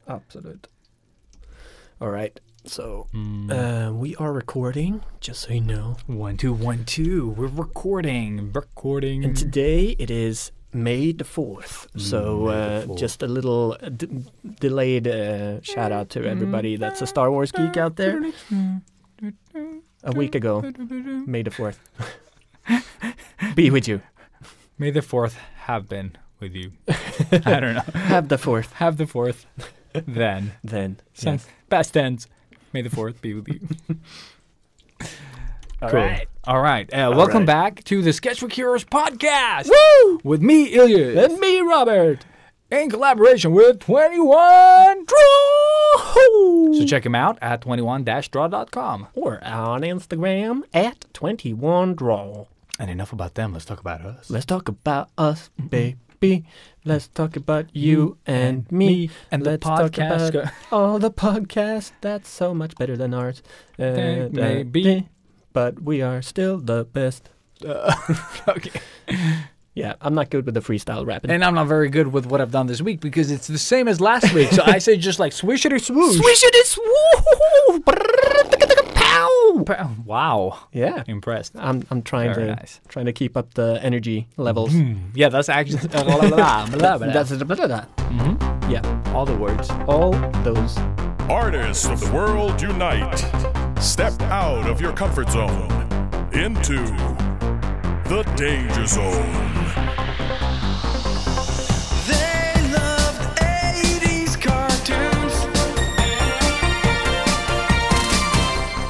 Absolute. All right. So we are recording, just so you know. 1, 2, 1, 2. We're recording. And today it is May the 4th. So just a little delayed shout out to everybody that's a Star Wars geek out there. A week ago, May the 4th. Be with you. May the 4th have been with you. I don't know. Have the 4th. Have the 4th. Then. Yes. Past tense. May the 4th be with you. All right. Welcome back to the Sketch for Heroes podcast. Woo! With me, Ilya. And me, Robert. In collaboration with 21 Draw. So check him out at 21-draw.com. Or on Instagram at 21draw. And enough about them. Let's talk about us. Let's talk about us, baby. Let's talk about you and me. And let's the podcast. talk about all the podcasts. That's so much better than ours. Maybe. But we are still the best. Okay. Yeah, I'm not good with the freestyle rapping. And I'm not very good with what I've done this week because it's the same as last week. So I say just like swishity swoosh. Swishity swoosh. Pow. Wow. Yeah. Impressed. I'm trying to keep up the energy levels. Yeah, that's actually that's yeah, all the words. all those. Artists of the world unite. Step out of your comfort zone into the danger zone. They loved 80s cartoons.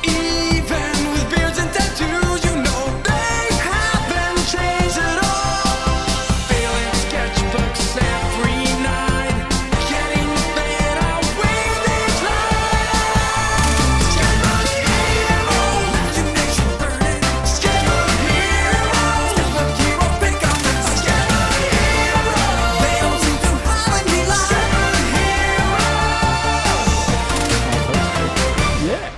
Even with beards and tattoos, you know they haven't changed at all. Filling sketchbooks every night, getting better way they try. Sketchbook hero, imagination burning. Sketchbook hero, sketchbook hero, pick up the sketchbook hero. They don't seem to have any life. Yeah.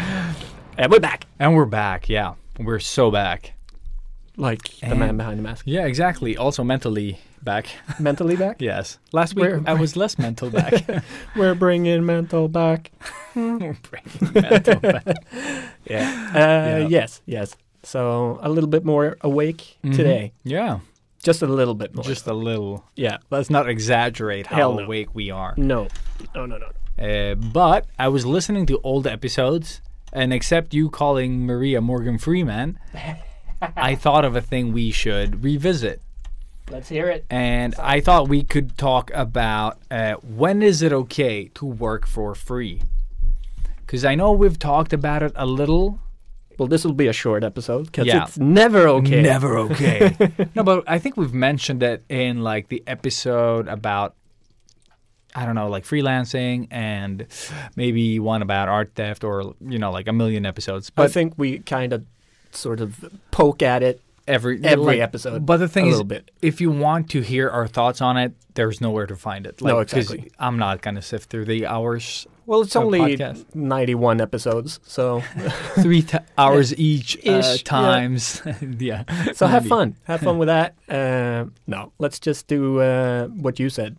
And we're back. And we're back. Yeah, we're so back. Like the man behind the mask. Yeah, exactly. Also mentally back. Mentally back? Yes. Last week I was less mental back. We're bringing mental back. We're bringing mental back. Yeah. Yes. So a little bit more awake today. Yeah. Just a little bit more. Just a little. Yeah. Let's not exaggerate Hell how no. awake we are. No. But I was listening to old episodes, and except you calling Maria Morgan Freeman, I thought of a thing we should revisit. Let's hear it. And I thought we could talk about when is it okay to work for free? Because I know we've talked about it a little. Well, this will be a short episode because Yeah. it's never okay. Never okay. No, but I think we've mentioned it in like the episode about, I don't know, like freelancing and maybe one about art theft or, you know, like a million episodes. I But think we kind of sort of poke at it every episode. But the thing a is, little bit. if you want to hear our thoughts on it, there's nowhere to find it. No, 'cause exactly. I'm not going to sift through the hours. Well, it's of only podcast. 91 episodes, so 3 hours each Ish, times. Yeah. so have Maybe. fun. Have fun with that. No, let's just do what you said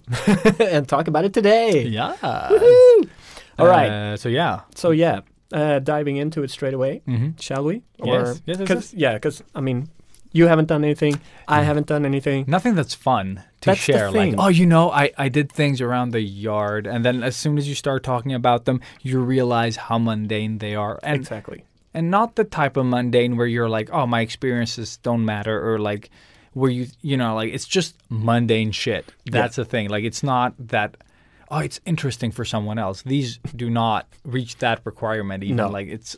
and talk about it today. Yeah. Woohoo! All right. So yeah. So yeah, diving into it straight away, shall we? Yes, yes. Because I mean, you haven't done anything. I haven't done anything. Nothing that's fun to That's the share. Like, thing. oh, you know, I did things around the yard. And then as soon as you start talking about them, you realize how mundane they are. And, Exactly. and not the type of mundane where you're like, oh, my experiences don't matter. Or like where you know, like it's just mundane shit. That's the thing. Like it's not that, oh, it's interesting for someone else. These do not reach that requirement even. No. Like it's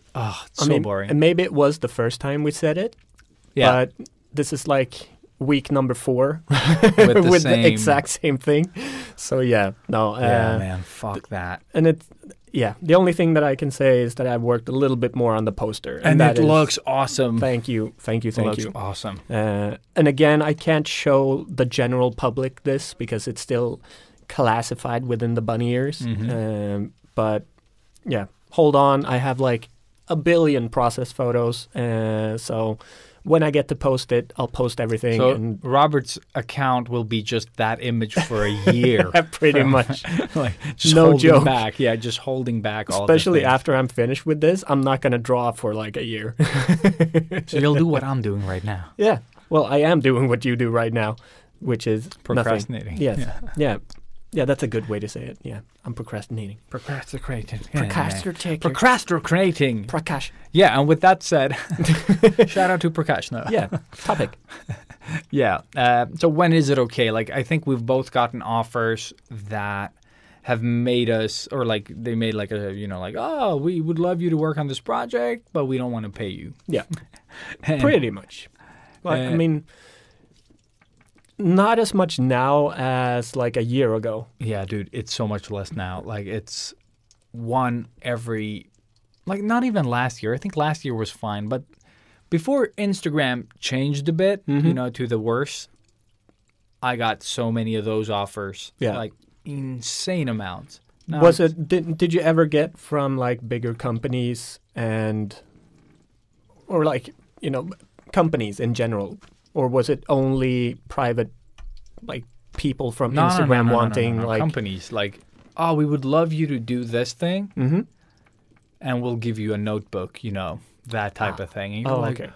boring. And maybe it was the first time we said it. Yeah. But this is like week number 4 With the exact same thing. So yeah, no. Yeah, man, fuck that. And it's the only thing that I can say is that I've worked a little bit more on the poster, And that it is- looks awesome. Thank you. It looks awesome. And again, I can't show the general public this because it's still classified within the bunny ears. But yeah, hold on. I have like a billion process photos. So when I get to post it, I'll post everything. So and Robert's account will be just that image for a year. pretty much. Like just No holding joke. back. Yeah, just holding back all the Especially things. after I'm finished with this, I'm not going to draw for like a year. So you'll do what I'm doing right now. Yeah. Well, I am doing what you do right now, which is Procrastinating. Nothing. Yes. Yeah. Yeah. Yeah, that's a good way to say it. Yeah. I'm procrastinating. Procrastinating. Procrastinating. Procrastinating. Prakash. Yeah, and with that said, shout out to Prakash now. Yeah. Topic. Yeah. So when is it okay? Like, I think we've both gotten offers that have made us, or like they made like a, you know, like, oh, we would love you to work on this project, but we don't want to pay you. Yeah. And- Pretty much. Well, I mean, not as much now as like a year ago. Yeah, dude, it's so much less now. Like, it's one every, like, not even last year. I think last year was fine, but before Instagram changed a bit, you know, to the worse, I got so many of those offers. Yeah. Like, insane amounts. Now Was it's- it? Did you ever get from like bigger companies or like, you know, companies in general, or was it only private, like people from Instagram wanting no. like companies like, oh, we would love you to do this thing, and we'll give you a notebook, you know, that type of thing. And you're Oh, like, okay.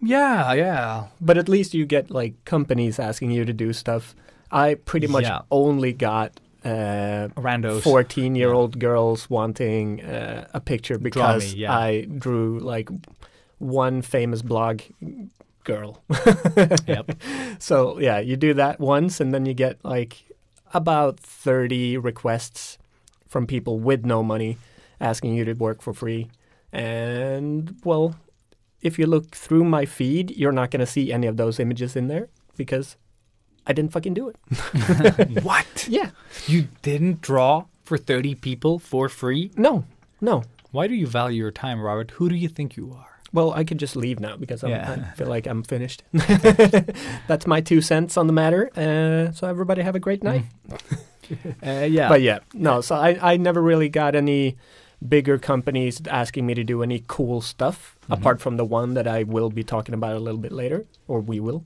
Yeah. But at least you get like companies asking you to do stuff. I pretty much Yeah. only got Randos. 14-year-old girls wanting a picture because yeah. I drew like one famous blog girl. Yep. So yeah, you do that once and then you get like about 30 requests from people with no money asking you to work for free. And well, if you look through my feed, you're not going to see any of those images in there because I didn't fucking do it. What? Yeah. You didn't draw for 30 people for free? No. Why do you value your time, Robert? Who do you think you are? Well, I could just leave now because Yeah. I feel like I'm finished. That's my 2 cents on the matter. So everybody have a great night. Yeah. But yeah, no. So I never really got any bigger companies asking me to do any cool stuff apart from the one that I will be talking about a little bit later, or we will.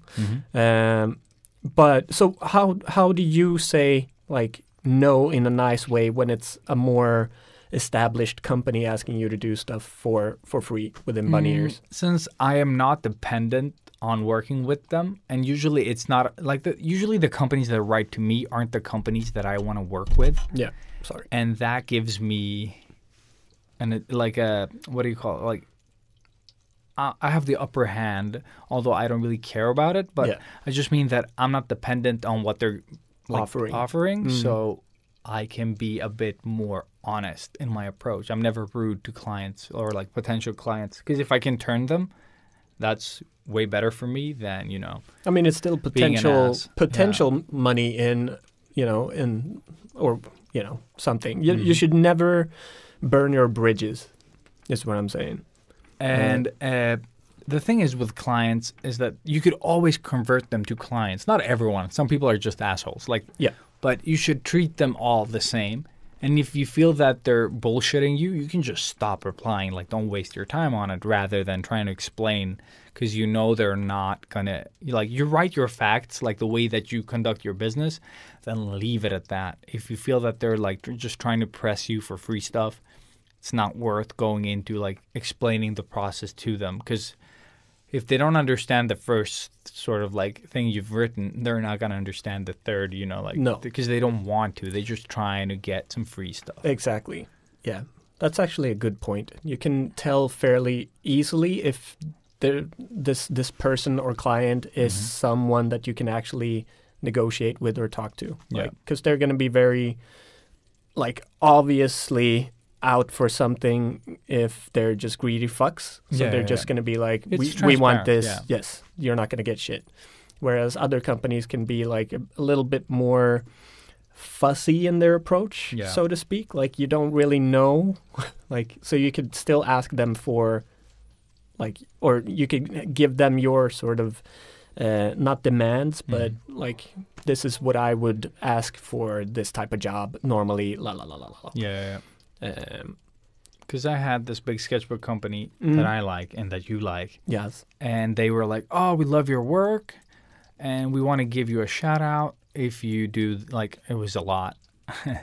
But so how do you say like no in a nice way when it's a more established company asking you to do stuff for free within bunny ears? Since I am not dependent on working with them, and usually it's not like usually the companies that write to me aren't the companies that I want to work with. Yeah, sorry. And that gives me like a, what do you call it? Like, I have the upper hand, although I don't really care about it. But Yeah. I just mean that I'm not dependent on what they're like, Offering. so I can be a bit more honest in my approach. I'm never rude to clients or like potential clients, because if I can turn them, that's way better for me than, you know. I mean, it's still Being an potential ass. money in, you know, or you know, something. You should never burn your bridges, is what I'm saying. And the thing is with clients is that you could always convert them to clients. Not everyone. Some people are just assholes. Like, Yeah. But you should treat them all the same. And if you feel that they're bullshitting you, you can just stop replying. Like, don't waste your time on it rather than trying to explain, because you know they're not going to, like, you write your facts, like the way that you conduct your business, then leave it at that. If you feel that they're, like, just trying to press you for free stuff, it's not worth going into, like, explaining the process to them, because if they don't understand the first sort of like thing you've written, they're not going to understand the third, you know, like, No. because they don't want to. They're just trying to get some free stuff. Exactly. Yeah. That's actually a good point. You can tell fairly easily if this person or client is someone that you can actually negotiate with or talk to. Yeah. Because they're going to be very, like, obviously out for something if they're just greedy fucks. So Yeah, they're yeah, just yeah. going to be like, It's we want transparent, this. yeah. Yes, you're not going to get shit. Whereas other companies can be like a little bit more fussy in their approach, Yeah. so to speak. Like, you don't really know. Like, so you could still ask them for, like, or you could give them your sort of, not demands, but like, this is what I would ask for this type of job normally, la la la la la. Yeah. because I had this big sketchbook company that I like and that you like. Yes. And they were like, oh, we love your work and we want to give you a shout out if you do, like, it was a lot.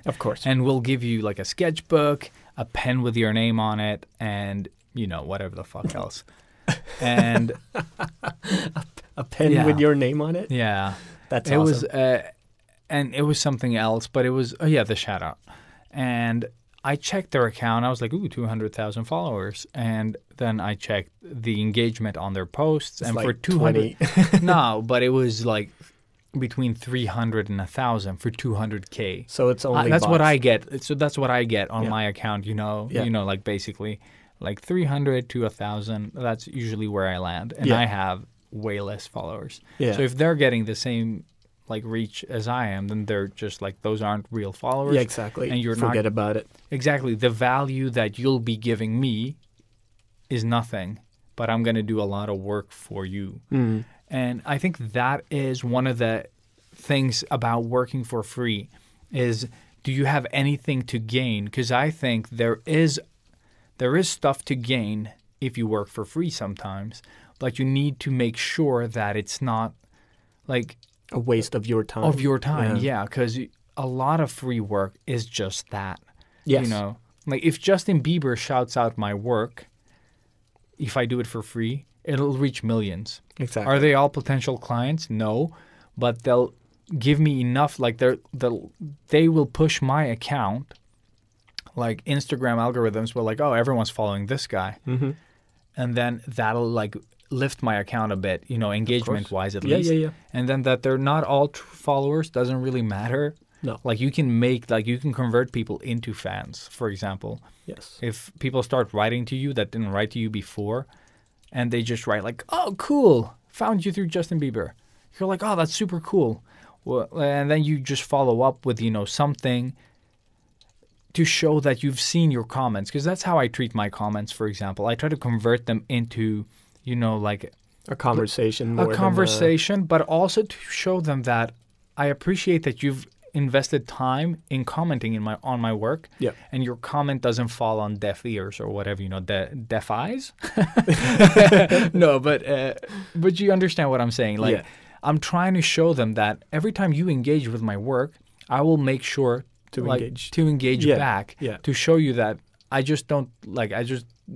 Of course. And we'll give you like a sketchbook, a pen with your name on it, and, you know, whatever the fuck else. And a pen with your name on it? Yeah. That's it awesome. was, and it was something else, but it was, the shout out. And I checked their account. I was like, ooh, 200,000 followers. And then I checked the engagement on their posts. It's and like for 200, 20. no, but it was like between 300 and 1,000 for 200K. So it's only that's bots. what I get. So that's what I get on my account, you know, like basically like 300 to 1,000. That's usually where I land. And I have way less followers. Yeah. So if they're getting the same like reach as I am, then they're just like, those aren't real followers. Yeah, exactly. And you're Forget not, about it. Exactly. The value that you'll be giving me is nothing, but I'm going to do a lot of work for you. Mm. And I think that is one of the things about working for free is, do you have anything to gain? Because I think there is stuff to gain if you work for free sometimes, but you need to make sure that it's not like a waste of your time. Yeah, because a lot of free work is just that. Yes. You know, like if Justin Bieber shouts out my work, if I do it for free, it'll reach millions. Exactly. Are they all potential clients? No, but they'll give me enough. Like they will push my account. Like Instagram algorithms will like, oh, everyone's following this guy, and then that'll like lift my account a bit, you know, engagement-wise at least. Yeah. And then that they're not all true followers doesn't really matter. No. Like you can convert people into fans, for example. Yes. If people start writing to you that didn't write to you before, and they just write like, oh, cool, found you through Justin Bieber. You're like, oh, that's super cool. Well, and then you just follow up with, you know, something to show that you've seen your comments. Because that's how I treat my comments, for example. I try to convert them into, you know, like a conversation. But also to show them that I appreciate that you've invested time in commenting on my work. Yeah. And your comment doesn't fall on deaf ears or whatever, you know, deaf eyes. No, but you understand what I'm saying. Like, I'm trying to show them that every time you engage with my work, I will make sure to engage back. Yeah. To show you that I just don't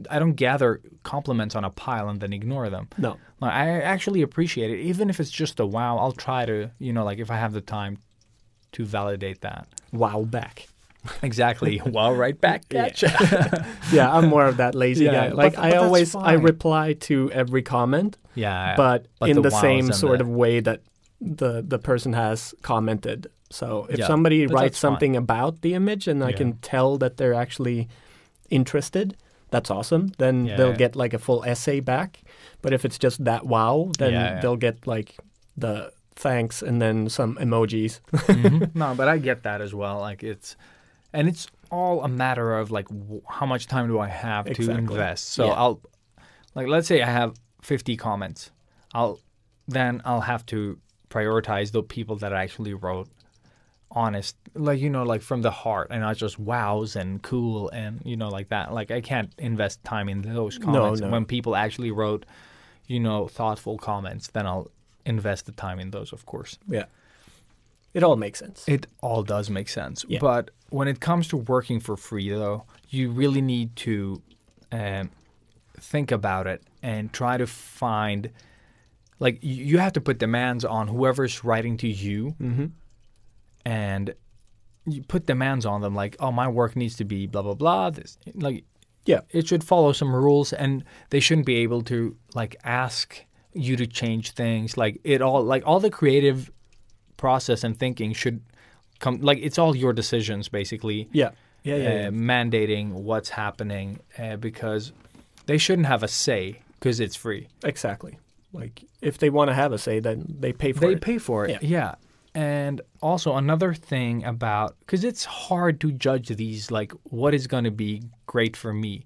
I don't gather compliments on a pile and then ignore them. No. Like, I actually appreciate it. Even if it's just a wow, I'll try to, you know, like if I have the time to validate that. Wow back. Exactly. Wow right back. Gotcha. Yeah, I'm more of that lazy guy. Like but I reply to every comment. Yeah. But in the same wows sort of way that the person has commented. So if Yeah, somebody but writes that's fine. something about the image and I can tell that they're actually interested, that's awesome. Then they'll get like a full essay back. But if it's just that wow, then they'll get like the thanks and then some emojis. No, but I get that as well. Like it's all a matter of like how much time do I have to invest. So I'll let's say I have 50 comments. I'll have to prioritize the people that actually wrote honest, like, you know, like from the heart and not just wows and cool and, you know, like that. Like I can't invest time in those comments. No. When people actually wrote, you know, thoughtful comments, then I'll invest the time in those, of course. Yeah. It all makes sense. It all does make sense. Yeah. But when it comes to working for free, though, you really need to think about it and try to find, like, you have to put demands on whoever's writing to you, and you put demands on them, like, oh, my work needs to be blah, blah, blah. This, like, it should follow some rules, and they shouldn't be able to, like, ask you to change things. Like, all the creative process and thinking should come, like, it's all your decisions, basically. Mandating what's happening, because they shouldn't have a say because it's free. Exactly. Like if they want to have a say, then they pay for it. They pay for it, yeah. And also another thing about, because it's hard to judge these, like what is going to be great for me.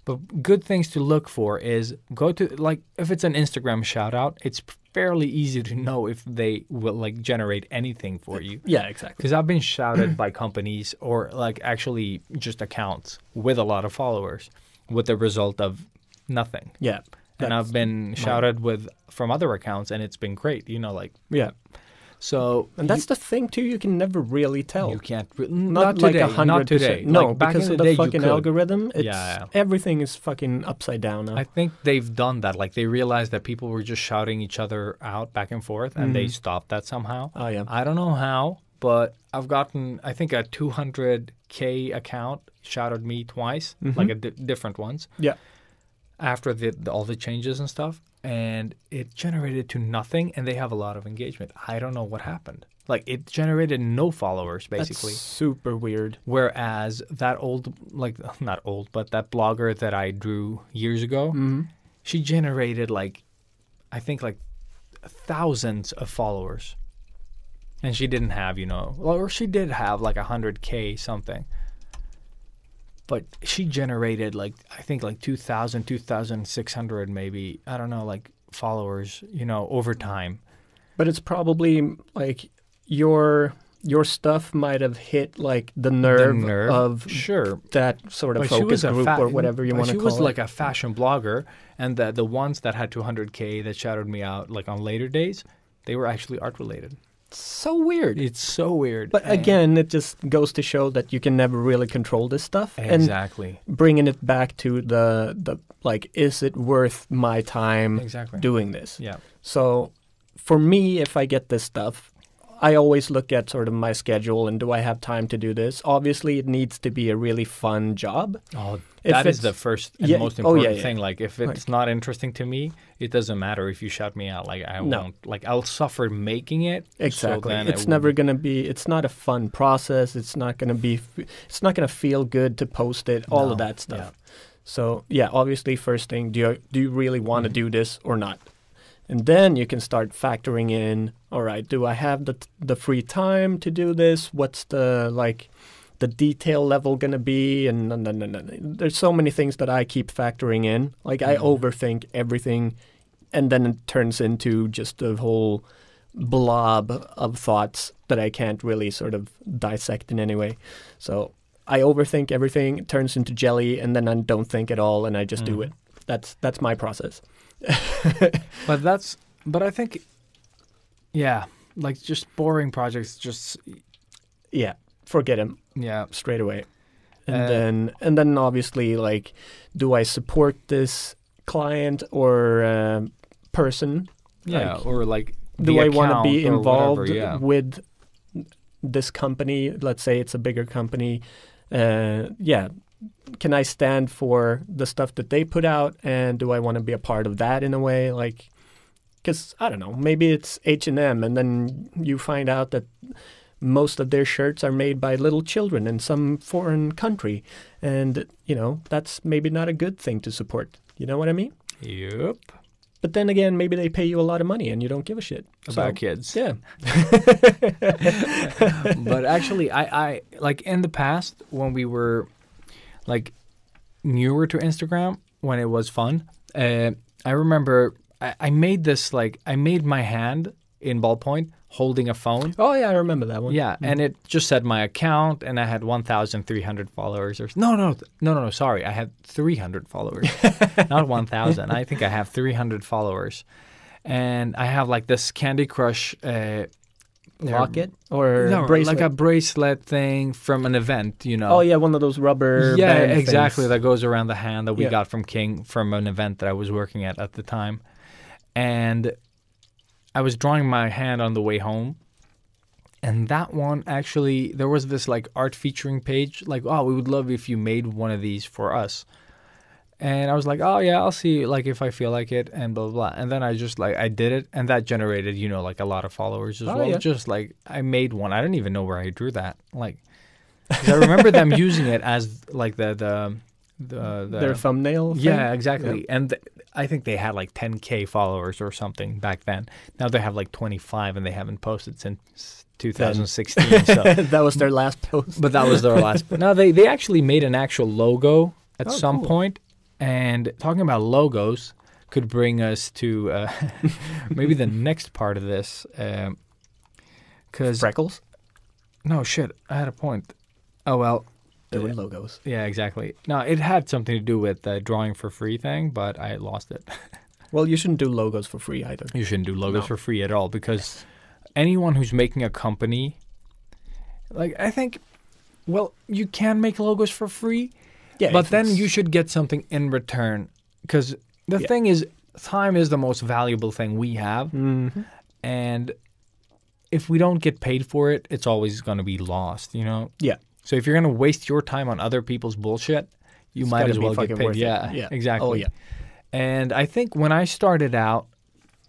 But good things to look for is go to, like, if it's an Instagram shout out, it's fairly easy to know if they will like generate anything for you. Yeah, exactly. Because I've been shouted by companies or like actually just accounts with a lot of followers with the result of nothing. Yeah. And I've been shouted with from other accounts and it's been great, you know, like. Yeah. So And that's the thing too. You can never really tell. you can't Not today, like 100%. not today. No, Like, back because in of the the day, you fucking could. algorithm. It's, Yeah. everything is fucking upside down now. I think they've done that. Like they realized that people were just shouting each other out back and forth, and they stopped that somehow. Oh, yeah. I don't know how, but I've gotten I think a 200K account shouted me twice, like different ones. Yeah. After all the changes and stuff, and it generated to nothing, and they have a lot of engagement. I don't know what happened. Like it generated no followers basically. That's super weird. Whereas that old, like not old, but that blogger that I drew years ago, she generated like, I think like thousands of followers. And she didn't have, you know, or she did have like 100K something. But she generated like, I think like 2,000, 2,600 maybe, I don't know, like followers, you know, over time. But it's probably like your stuff might have hit like the nerve of sure. that sort of But she was focus group or whatever you want to call it. She was like a fashion blogger, and the ones that had 200K that shouted me out like on later days, they were actually art related. So weird. It's so weird. But again, it just goes to show that you can never really control this stuff. Exactly. And bringing it back to the like, is it worth my time doing this? Yeah. So for me, if I get this stuff, I always look at sort of my schedule and do I have time to do this? Obviously, it needs to be a really fun job. Oh, that is the first and most important thing. Like, if it's not interesting to me, it doesn't matter if you shout me out. Like, I won't. Like, I'll suffer making it. Exactly. So then it's never going to be, it's not a fun process. It's not going to be, it's not going to feel good to post it, all of that stuff. Yeah. So, yeah, obviously, first thing, do you really want to do this or not? And then you can start factoring in, all right, do I have the free time to do this? What's the detail level going to be? And there's so many things that I keep factoring in. Like I overthink everything, and then it turns into just a whole blob of thoughts that I can't really sort of dissect in any way. So I overthink everything, it turns into jelly, and then I don't think at all, and I just do it. That's my process. But I think, yeah, like just boring projects, just forget them. Yeah, straight away. And then obviously, like, do I support this client or person? Yeah, like, or like, do I want to be involved with with this company? Let's say it's a bigger company. Can I stand for the stuff that they put out, and do I want to be a part of that in a way? Like, because I don't know, maybe it's H&M, and then you find out that most of their shirts are made by little children in some foreign country, and you know that's maybe not a good thing to support. You know what I mean? Yep. But then again, maybe they pay you a lot of money and you don't give a shit about kids. Yeah. But actually, I like in the past when we were like newer to Instagram, when it was fun, I remember I made this, like, I made my hand in ballpoint holding a phone. Oh yeah, I remember that one. Yeah, and it just said my account, and I had 1,300 followers. Or no, sorry, I had 300 followers, not 1,000. I think I have 300 followers, and I have like this Candy Crush locket or bracelet? Like a bracelet thing from an event, you know. Oh yeah, one of those rubber. Yeah, band exactly. things. That goes around the hand that we got from King from an event that I was working at the time, and I was drawing my hand on the way home, and that one actually, there was this like art featuring page, like, oh, we would love if you made one of these for us. And I was like, oh yeah, I'll see, like, if I feel like it, and blah, blah, blah. And then I just like, I did it, and that generated, you know, like a lot of followers as well. Yeah. Just like, I made one. I don't even know where I drew that. Like, 'cause I remember them using it as like their thumbnail thing? Yeah, exactly. Yeah. And I think they had like 10K followers or something back then. Now they have like 25, and they haven't posted since 2016. So. That was their last post. But that was their last. No, they actually made an actual logo at some cool. point. And talking about logos could bring us to maybe the next part of this. Because Freckles? no, shit, I had a point. Oh, well. There were logos. Yeah, exactly. No, it had something to do with the drawing for free thing, but I lost it. Well, you shouldn't do logos for free either. You shouldn't do logos for free at all because anyone who's making a company, like I think, well, you can make logos for free, Yeah, but if then it's- you should get something in return because the thing is, time is the most valuable thing we have, and if we don't get paid for it, it's always going to be lost, you know? Yeah. So if you're going to waste your time on other people's bullshit, you might gotta as be well get fucking paid. worth it. Yeah, Yeah. exactly. Oh, yeah. And I think when I started out,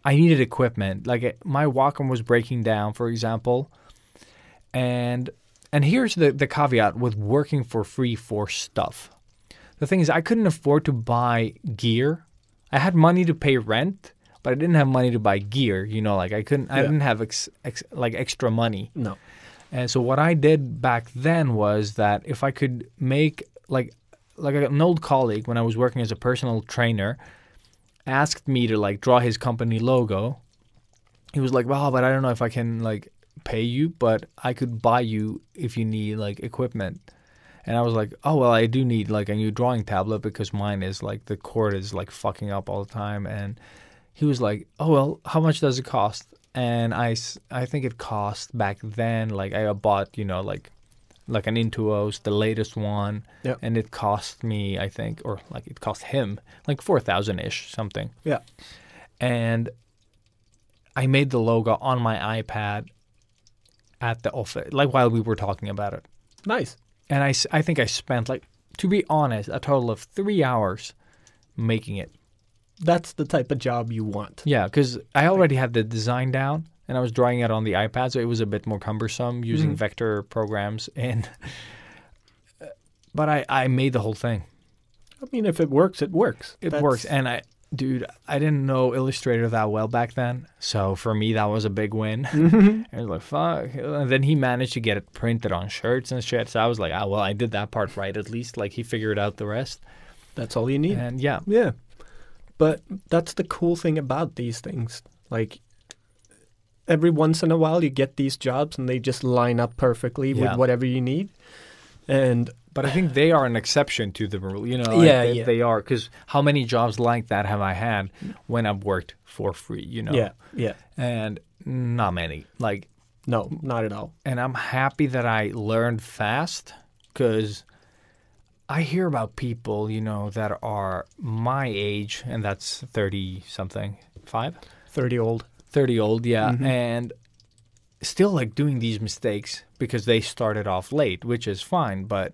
I needed equipment. Like my Wacom was breaking down, for example. And here's the caveat with working for free for stuff. The thing is, I couldn't afford to buy gear. I had money to pay rent, but I didn't have money to buy gear. You know, like I didn't have like extra money. No. And so what I did back then was that if I could make like an old colleague when I was working as a personal trainer asked me to like draw his company logo. He was like, "Well, but I don't know if I can like pay you, but I could buy you if you need like equipment." And I was like, "Oh, well, I do need like a new drawing tablet because mine is like the cord is like fucking up all the time." And he was like, "Oh, well, how much does it cost?" And I think it cost back then, like I bought, you know, like an Intuos, the latest one, Yep. and it cost me, I think, or like it cost him like 4,000-ish something. Yeah. And I made the logo on my iPad at the office, like while we were talking about it. Nice. And I think I spent like, to be honest, a total of 3 hours making it. That's the type of job you want. Yeah, because I already had the design down, and I was drawing it on the iPad, so it was a bit more cumbersome using vector programs. And but I made the whole thing. I mean, if it works, it works. It works. And I didn't know Illustrator that well back then, so for me that was a big win. I was like, fuck. And then he managed to get it printed on shirts and shit. So I was like, oh well, I did that part right at least. Like he figured out the rest. That's all you need. And yeah. Yeah. But that's the cool thing about these things. Like, every once in a while you get these jobs and they just line up perfectly with whatever you need. But I think they are an exception to the rule. You know, like they are. Because how many jobs like that have I had when I've worked for free, you know? Yeah. And not many. Like, No, not at all. and I'm happy that I learned fast because I hear about people, you know, that are my age, and that's 30-something, 30 old. 30 old, yeah, and still like doing these mistakes because they started off late, which is fine, but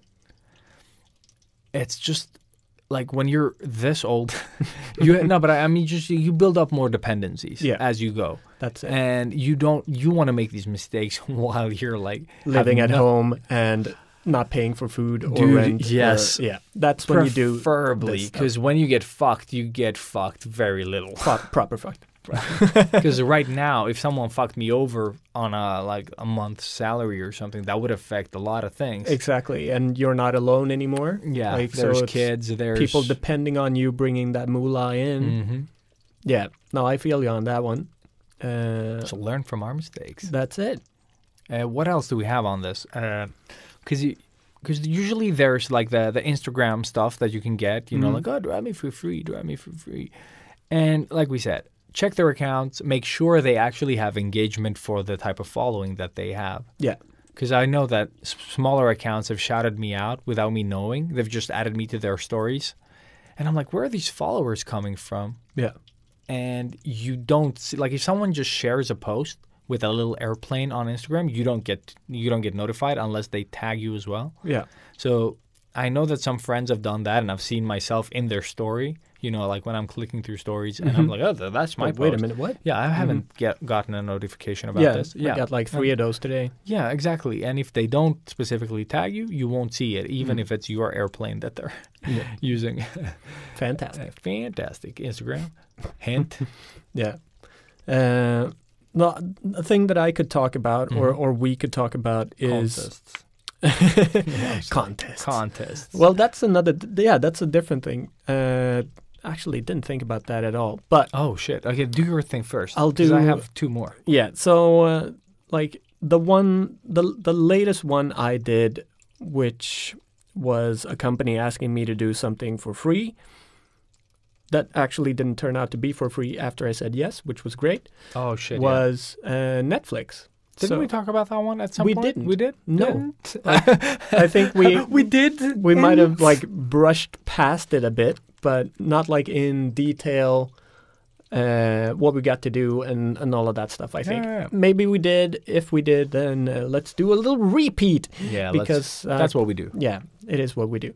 it's just like when you're this old, but I mean, just you build up more dependencies as you go. That's it. And you want to make these mistakes while you're like Living at having home and not paying for food or Dude, rent. yes. Yeah. That's when you do. Preferably, this stuff. because when you get fucked very little. Proper fucked. Because right now, if someone fucked me over on a month's salary or something, that would affect a lot of things. Exactly. And you're not alone anymore. Yeah, Like, there's so it's kids, there's people depending on you bringing that moolah in. Mm-hmm. Yeah. No, I feel you on that one. So learn from our mistakes. That's it. What else do we have on this? Because usually there's like the Instagram stuff that you can get, you know, like, oh, draw me for free. And like we said, check their accounts, make sure they actually have engagement for the type of following that they have. Yeah. Because I know that smaller accounts have shouted me out without me knowing. They've just added me to their stories. And I'm like, where are these followers coming from? Yeah. And you don't see, like if someone just shares a post with a little airplane on Instagram, you don't get notified unless they tag you as well. Yeah. So I know that some friends have done that, and I've seen myself in their story. You know, like when I'm clicking through stories, and I'm like, oh, that's my post. Wait a minute, what? Yeah, I haven't gotten a notification about this. I got like 3 of those today. Yeah, exactly. And if they don't specifically tag you, you won't see it, even if it's your airplane that they're using. Fantastic. Fantastic. Instagram. Hint. Yeah. the thing that I could talk about, or we could talk about, is Contests. contests. Well, that's another. That's a different thing. Actually, didn't think about that at all. But Oh shit. Okay, do your thing first. I'll 'cause do- I have 2 more. yeah, so like the latest one I did, which was a company asking me to do something for free. That actually didn't turn out to be for free after I said yes, which was great. Oh shit. Was Netflix. Didn't So- we talk about that one at some We point? didn't. We did? No. Didn't? I think we we did. we might have like brushed past it a bit, but not like in detail what we got to do and all of that stuff, I think. Yeah. Maybe we did. If we did, then let's do a little repeat. Yeah, because that's what we do. yeah, it is what we do.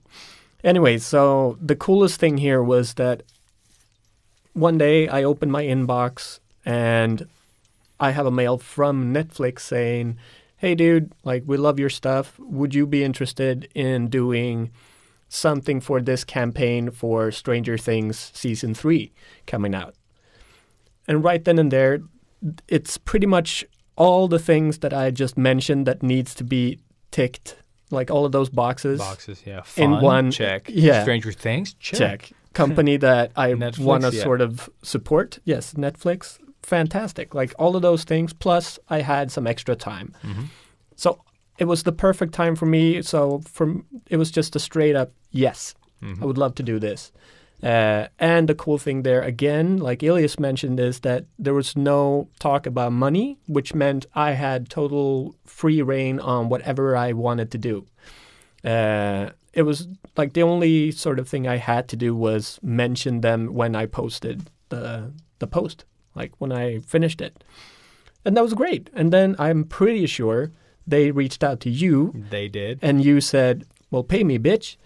Anyway, so the coolest thing here was that one day I opened my inbox and I have a mail from Netflix saying, hey, dude, like, we love your stuff. Would you be interested in doing something for this campaign for Stranger Things Season 3 coming out? And right then and there, it's pretty much all the things that I just mentioned that needs to be ticked, like all of those boxes. Boxes, yeah. In Fun, one- check. yeah. Stranger Things, Check. Company that I Netflix, want to yeah. sort of support. Yes, Netflix. Fantastic. Like all of those things. Plus, I had some extra time. Mhm. So it was the perfect time for me. So it was just a straight up yes. I would love to do this. And the cool thing there, again, like Elias mentioned, is that there was no talk about money, which meant I had total free reign on whatever I wanted to do. It was like the only sort of thing I had to do was mention them when I posted the post, like when I finished it. And that was great. And then I'm pretty sure they reached out to you They did. and you said, well, pay me, bitch.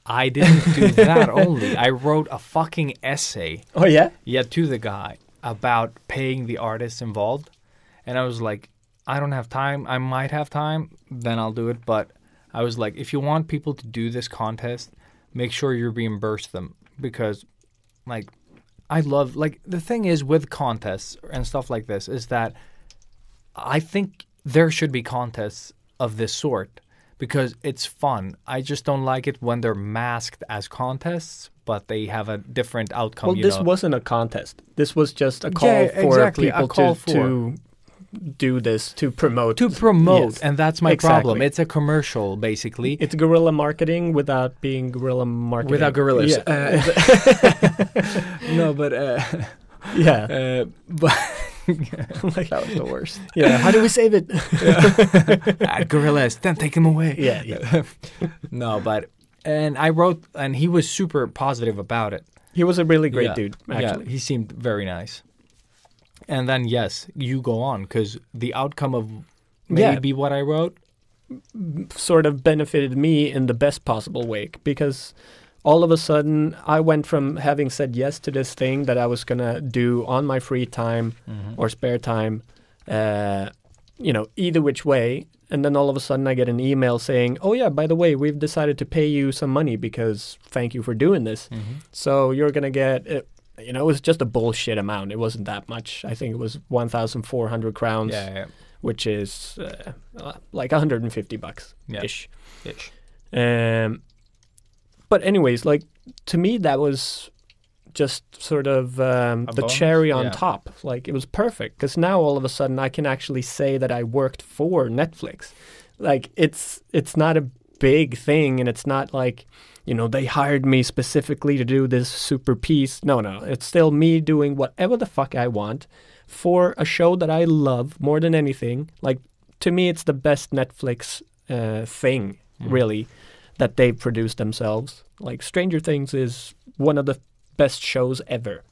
I didn't do that only. I wrote a fucking essay, Oh, yeah? to the guy about paying the artists involved. And I was like, I don't have time. I might have time. Then I'll do it. But I was like, if you want people to do this contest, make sure you reimburse them. Because, like, I love, like, the thing is with contests and stuff like this is that I think there should be contests of this sort because it's fun. I just don't like it when they're masked as contests, but they have a different outcome. Well, this wasn't a contest. This was just a call Yeah, for exactly, a people call to do this, to promote. Yes, and that's my exactly. problem. It's a commercial, basically. It's guerrilla marketing without being guerrilla marketing. Without gorillas. Yeah. No, but Yeah. but Like, that was the worst. yeah. How do we save it? Gorillas, then take them away. Yeah, yeah. No, but and I wrote, and he was super positive about it. He was a really great Yeah. dude, actually. Yeah, he seemed very nice. And then yes, you go on because the outcome of Yeah. maybe what I wrote. Sort of benefited me in the best possible way, because all of a sudden I went from having said yes to this thing that I was going to do on my free time or spare time, either which way. And then all of a sudden I get an email saying, oh yeah, by the way, we've decided to pay you some money because thank you for doing this. So you're going to get, it was just a bullshit amount. It wasn't that much. I think it was 1,400 crowns, Yeah. which is like $150 Yeah. ish. Ish. But anyways, like, to me, that was just sort of the bonus? cherry on Yeah. top. Like, it was perfect because now all of a sudden I can actually say that I worked for Netflix. Like, it's not a big thing, and it's not like, they hired me specifically to do this super piece. No, it's still me doing whatever the fuck I want for a show that I love more than anything. Like, to me, it's the best Netflix thing, really, that they've produced themselves. Like, Stranger Things is one of the best shows ever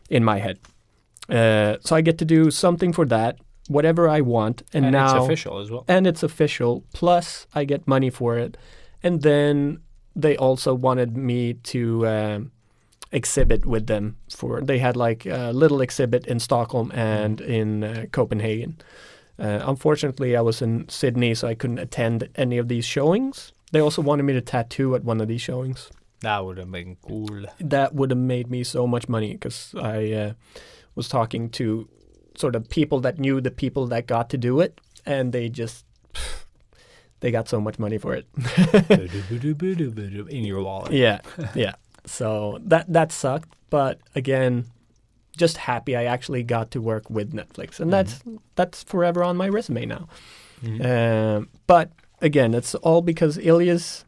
in my head. So I get to do something for that, whatever I want. And now it's official as well. And it's official. Plus, I get money for it. And then they also wanted me to exhibit with them. They had like a little exhibit in Stockholm and in Copenhagen. Unfortunately, I was in Sydney, so I couldn't attend any of these showings. They also wanted me to tattoo at one of these showings. That would have been cool. That would have made me so much money because I was talking to sort of people that knew the people that got to do it, and they got so much money for it. In your wallet. Yeah, yeah. So that sucked, but again, just happy I actually got to work with Netflix, and that's forever on my resume now. But again, it's all because Ilias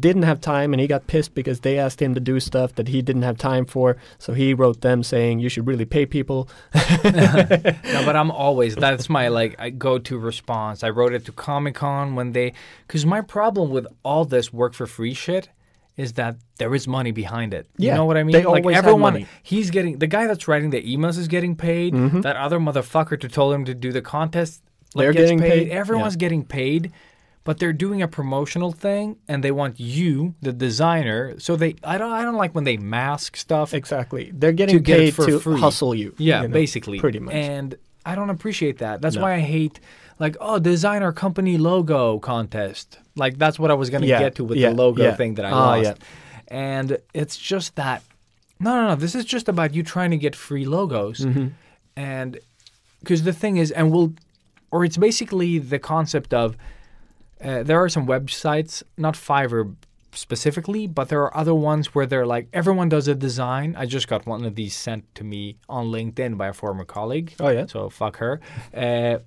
didn't have time, and he got pissed because they asked him to do stuff that he didn't have time for. So he wrote them saying, "You should really pay people." No, but that's my go-to response. I wrote it to Comic-Con because my problem with all this work for free shit is that there is money behind it. Yeah, you know what I mean? they always have money. He's getting, the guy that's writing the emails is getting paid. That other motherfucker to told him to do the contest They're gets getting paid. Everyone's getting paid. But they're doing a promotional thing, and they want you, the designer. So I don't like when they mask stuff. Exactly, they're getting paid to free. hustle you. Yeah, you know, basically, pretty much. And I don't appreciate that. That's why I hate designer company logo contest. Like that's what I was gonna get to with the logo thing that I lost. Yeah. And it's just that. No. This is just about you trying to get free logos, and because the thing is, it's basically the concept of. There are some websites, not Fiverr specifically, but there are other ones where they're like, everyone does a design. I just got one of these sent to me on LinkedIn by a former colleague. Oh, yeah? So fuck her. No,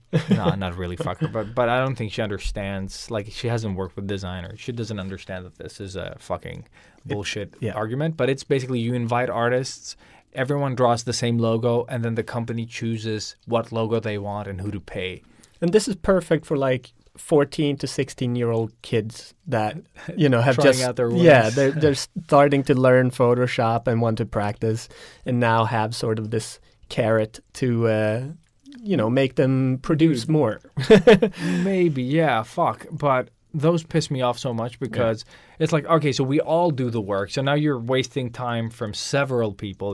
not really fuck her, but I don't think she understands. Like, she hasn't worked with designers. She doesn't understand that this is a fucking bullshit argument. But it's basically you invite artists, everyone draws the same logo, and then the company chooses what logo they want and who to pay. And this is perfect for 14 to 16-year-old kids that have Trying just out their wings. Yeah, they're starting to learn Photoshop and want to practice, and now have sort of this carrot to make them produce more. Maybe, yeah, fuck. But those piss me off so much because it's like, okay, so we all do the work. So now you're wasting time from several people,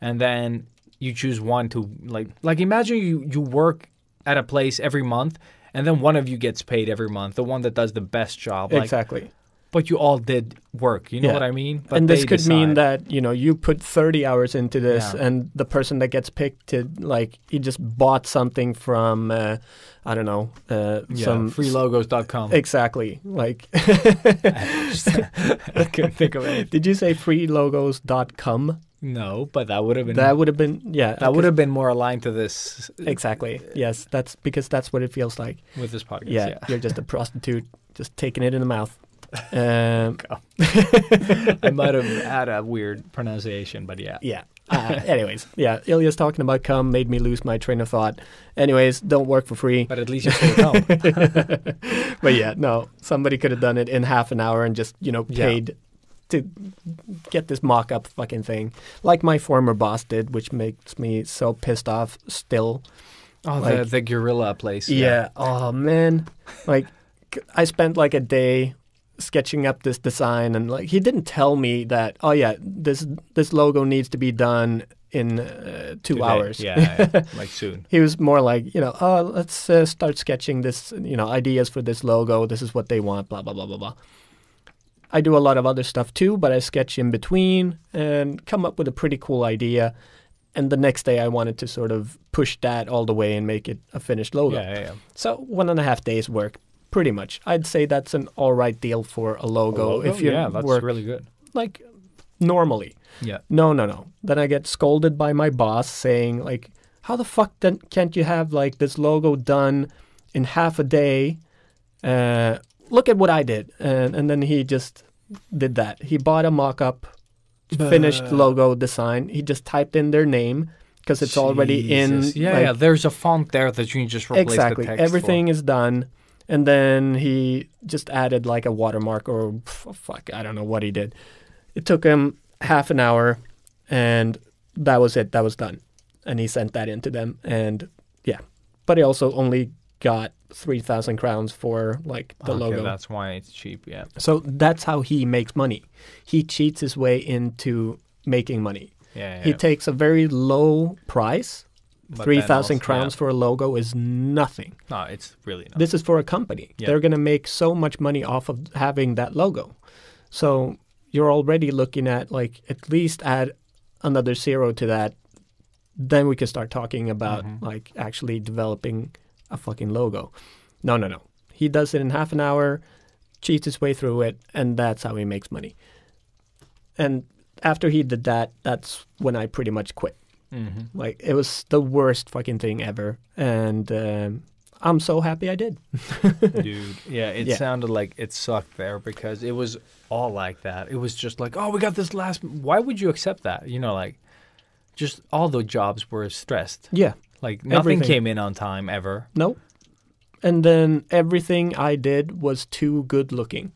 and then you choose one to like imagine you work at a place every month. And then one of you gets paid every month, the one that does the best job. Exactly. But you all did work. You know what I mean? But and this could mean that, you put 30 hours into this, and the person that gets picked to, he just bought something from, I don't know, some freelogos.com. Exactly. I couldn't think of it. Did you say freelogos.com? No, but that would have been. That would have been, yeah. That would have been more aligned to this. Exactly. Yes, that's because that's what it feels like. With this podcast, yeah. You're just a prostitute, just taking it in the mouth. I might have had a weird pronunciation, but yeah. Yeah. Anyways, Ilya's talking about cum made me lose my train of thought. Anyways, don't work for free. But at least you still come. But yeah, no, somebody could have done it in half an hour and just, paid to get this mock-up fucking thing, like my former boss did, which makes me so pissed off still. Oh, the gorilla place. Yeah. Oh man, I spent a day sketching up this design, and he didn't tell me that. Oh yeah, this logo needs to be done in 2 hours. Yeah, soon. He was more let's start sketching this. Ideas for this logo. This is what they want. Blah blah blah blah blah. I do a lot of other stuff too, but I sketch in between and come up with a pretty cool idea. And the next day I wanted to sort of push that all the way and make it a finished logo. Yeah. So 1.5 days work, pretty much. I'd say that's an all right deal for a logo. If you that's work really good. Normally. Yeah. No. Then I get scolded by my boss saying how the fuck can't you have this logo done in half a day? Look at what I did. And then he just did that. He bought a mock-up, finished logo design. He just typed in their name because it's already in. Yeah, there's a font there that you can just replace exactly. the text Everything for. is done. And then he just added a watermark or I don't know what he did. It took him half an hour and that was it. That was done. And he sent that in to them. And yeah, but he also only got 3,000 crowns for the logo. That's why it's cheap, yeah. So that's how he makes money. He cheats his way into making money. Yeah. He takes a very low price. 3,000 crowns for a logo is nothing. No, it's really not. This is for a company. Yeah. They're going to make so much money off of having that logo. So you're already looking at at least add another zero to that then we can start talking about like actually developing a fucking logo. No. He does it in half an hour, cheats his way through it, and that's how he makes money. And after he did that, that's when I pretty much quit. Like, it was the worst fucking thing ever. And I'm so happy I did. Dude, yeah, it sounded like it sucked there because it was all like that. It was just like, oh, we got this last... Why would you accept that? You know, like, just all the jobs were stressed. Yeah. Like, nothing came in on time ever. Nope. And then everything I did was too good looking.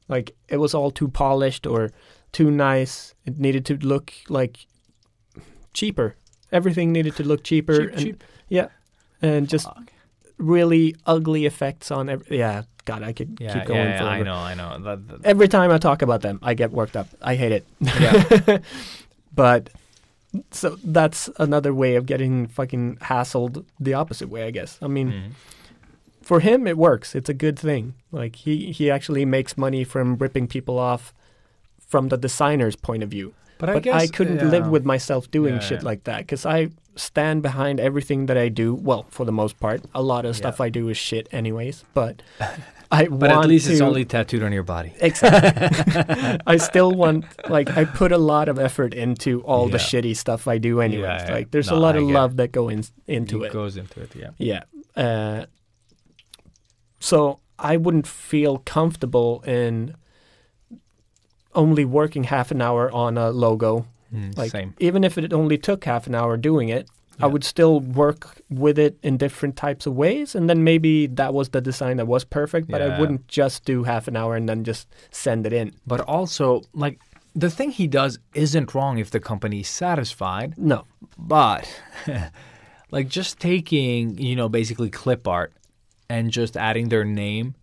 Like, it was all too polished or too nice. It needed to look like cheaper. Everything needed to look cheaper. Cheap. Yeah. And just really ugly effects on God, I could keep going forever. I know. That. Every time I talk about them, I get worked up. I hate it. Yeah. But so that's another way of getting fucking hassled the opposite way, I guess. I mean, for him, it works. It's a good thing. Like, he actually makes money from ripping people off from the designer's point of view. But I guess I couldn't live with myself doing shit like that because I stand behind everything that I do. Well, for the most part, a lot of stuff I do is shit anyways, but But at least it's only tattooed on your body. Exactly. I still want, like, I put a lot of effort into all the shitty stuff I do anyways. Yeah. Like, there's a lot of love that into it. It goes into it, Yeah. So I wouldn't feel comfortable in only working half an hour on a logo. Like, same. even if it only took half an hour doing it, I would still work with it in different types of ways. And then maybe that was the design that was perfect, but I wouldn't just do half an hour and then just send it in. But also, like, the thing he does isn't wrong if the company's satisfied. No. But, like, just taking, you know, basically clip art and just adding their name,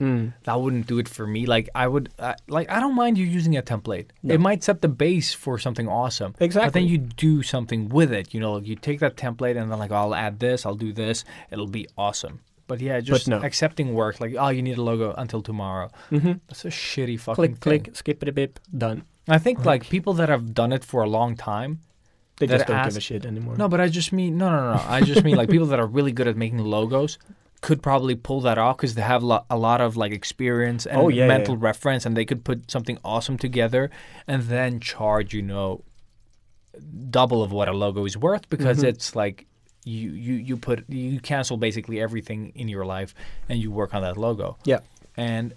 that wouldn't do it for me. Like, I would, I don't mind you using a template. No. It might set the base for something awesome. Exactly. But then you do something with it. You know, like, you take that template and then, like, I'll add this, I'll do this, it'll be awesome. But yeah, just accepting work, like, oh, you need a logo until tomorrow. That's a shitty fucking thing. Click, skip it a bit, done. I think, like, people that have done it for a long time, they just don't give a shit anymore. No, but I just mean, no. I just mean, like, people that are really good at making logos could probably pull that off because they have a lot of, like, experience and mental reference, and they could put something awesome together and then charge, you know, double of what a logo is worth because it's like you cancel basically everything in your life and you work on that logo. Yeah. And,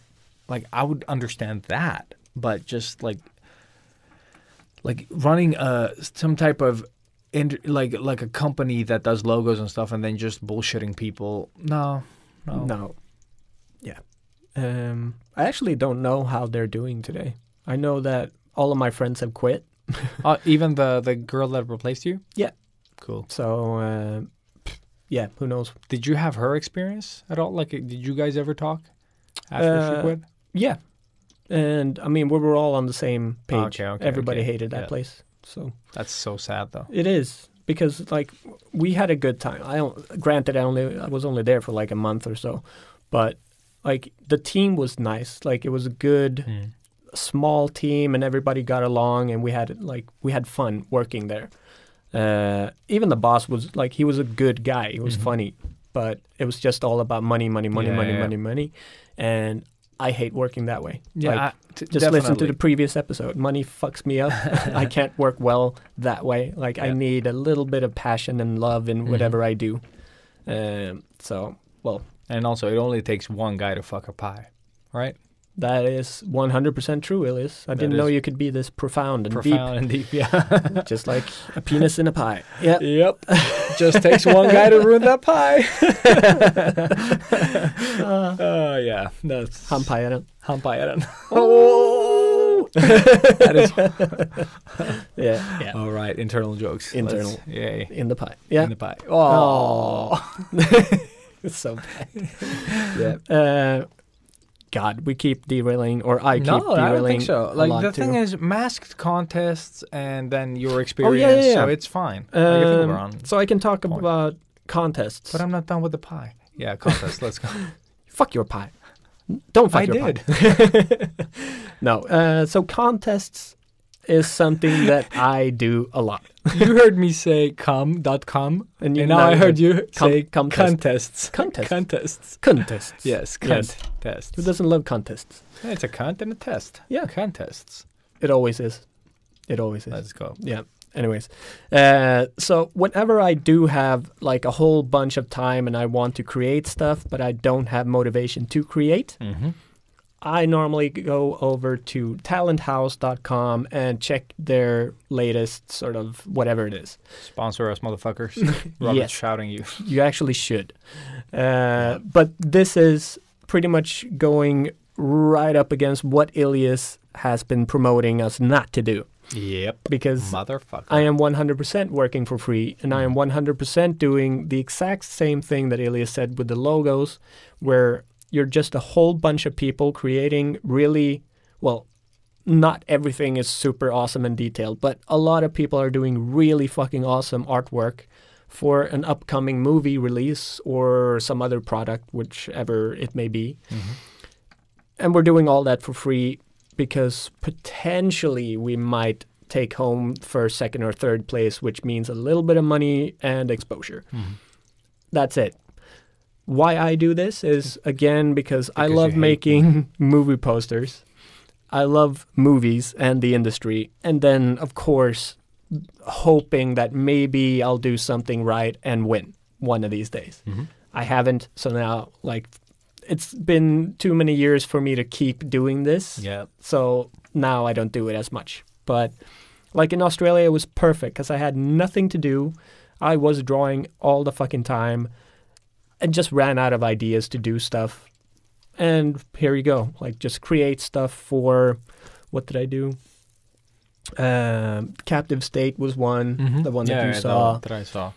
like, I would understand that, but just like running some type of like a company that does logos and stuff and then just bullshitting people. No. Yeah. I actually don't know how they're doing today. I know that all of my friends have quit. Even the girl that replaced you? Yeah. Cool. So, yeah, who knows? Did you have her experience at all? Like, did you guys ever talk after she quit? Yeah. And, I mean, we were all on the same page. Okay, Everybody hated that place. So that's so sad, though. It is because, like, we had a good time. Granted, I was only there for like a month or so, but, like, the team was nice. Like, it was a good small team, and everybody got along, and we had fun working there. Even the boss was like, he was a good guy. He was funny, but it was just all about money, and I hate working that way. Yeah, just listen to the previous episode. Money fucks me up. I can't work well that way. Like, I need a little bit of passion and love in whatever I do. So, well. And also, it only takes one guy to fuck a pie, right? That is 100% true, Elias. I didn't know you could be this profound and deep. Yeah. Just like a penis in a pie. Yep. Just takes one guy to ruin that pie. Yeah. That's Hampajaren. Oh. That is. Yeah. All right. Internal jokes. Yay. In the pie. Yeah. In the pie. Oh. It's so bad. Yeah. God, we keep derailing, or I keep derailing. No, I don't think so. Like, the thing is, masked contests and then your experience, so it's fine. I think we're on so I can talk about contests. But I'm not done with the pie. Yeah, contests, let's go. Fuck your pie. Don't fuck your pie. No, so contests is something that I do a lot. You heard me say com.com, and you now know I heard you com- say contest. contests. Contest. Contests. Contests. Yes, Yes. contests. Who doesn't love contests? It's a cunt and a test. Yeah. Contests. It always is. It always is. Let's go. Yeah. Anyways, so whenever I do have like a whole bunch of time and I want to create stuff, but I don't have motivation to create, Mm-hmm. I normally go over to talenthouse.com and check their latest sort of whatever it is. Sponsor us, motherfuckers. Robert's Yes. shouting you. You actually should. But this is pretty much going right up against what Ilias has been promoting us not to do. Yep. Because Motherfucker. I am 100% working for free, and I am 100% doing the exact same thing that Ilias said with the logos, where you're just a whole bunch of people creating really, well, not everything is super awesome and detailed, but a lot of people are doing really fucking awesome artwork for an upcoming movie release or some other product, whichever it may be. Mm-hmm. And we're doing all that for free because potentially we might take home first, second, or third place, which means a little bit of money and exposure. Mm-hmm. That's it. Why I do this is, again, because I Because love you hate making movie posters. I love movies and the industry. And then, of course, hoping that maybe I'll do something right and win one of these days. Mm-hmm. I haven't. So now, like, it's been too many years for me to keep doing this. Yeah. So now I don't do it as much. But like in Australia, it was perfect because I had nothing to do. I was drawing all the fucking time and just ran out of ideas to do stuff. And here you go. Like just create stuff for, what did I do? Captive State was one, Mm-hmm. the one that you saw. That I saw.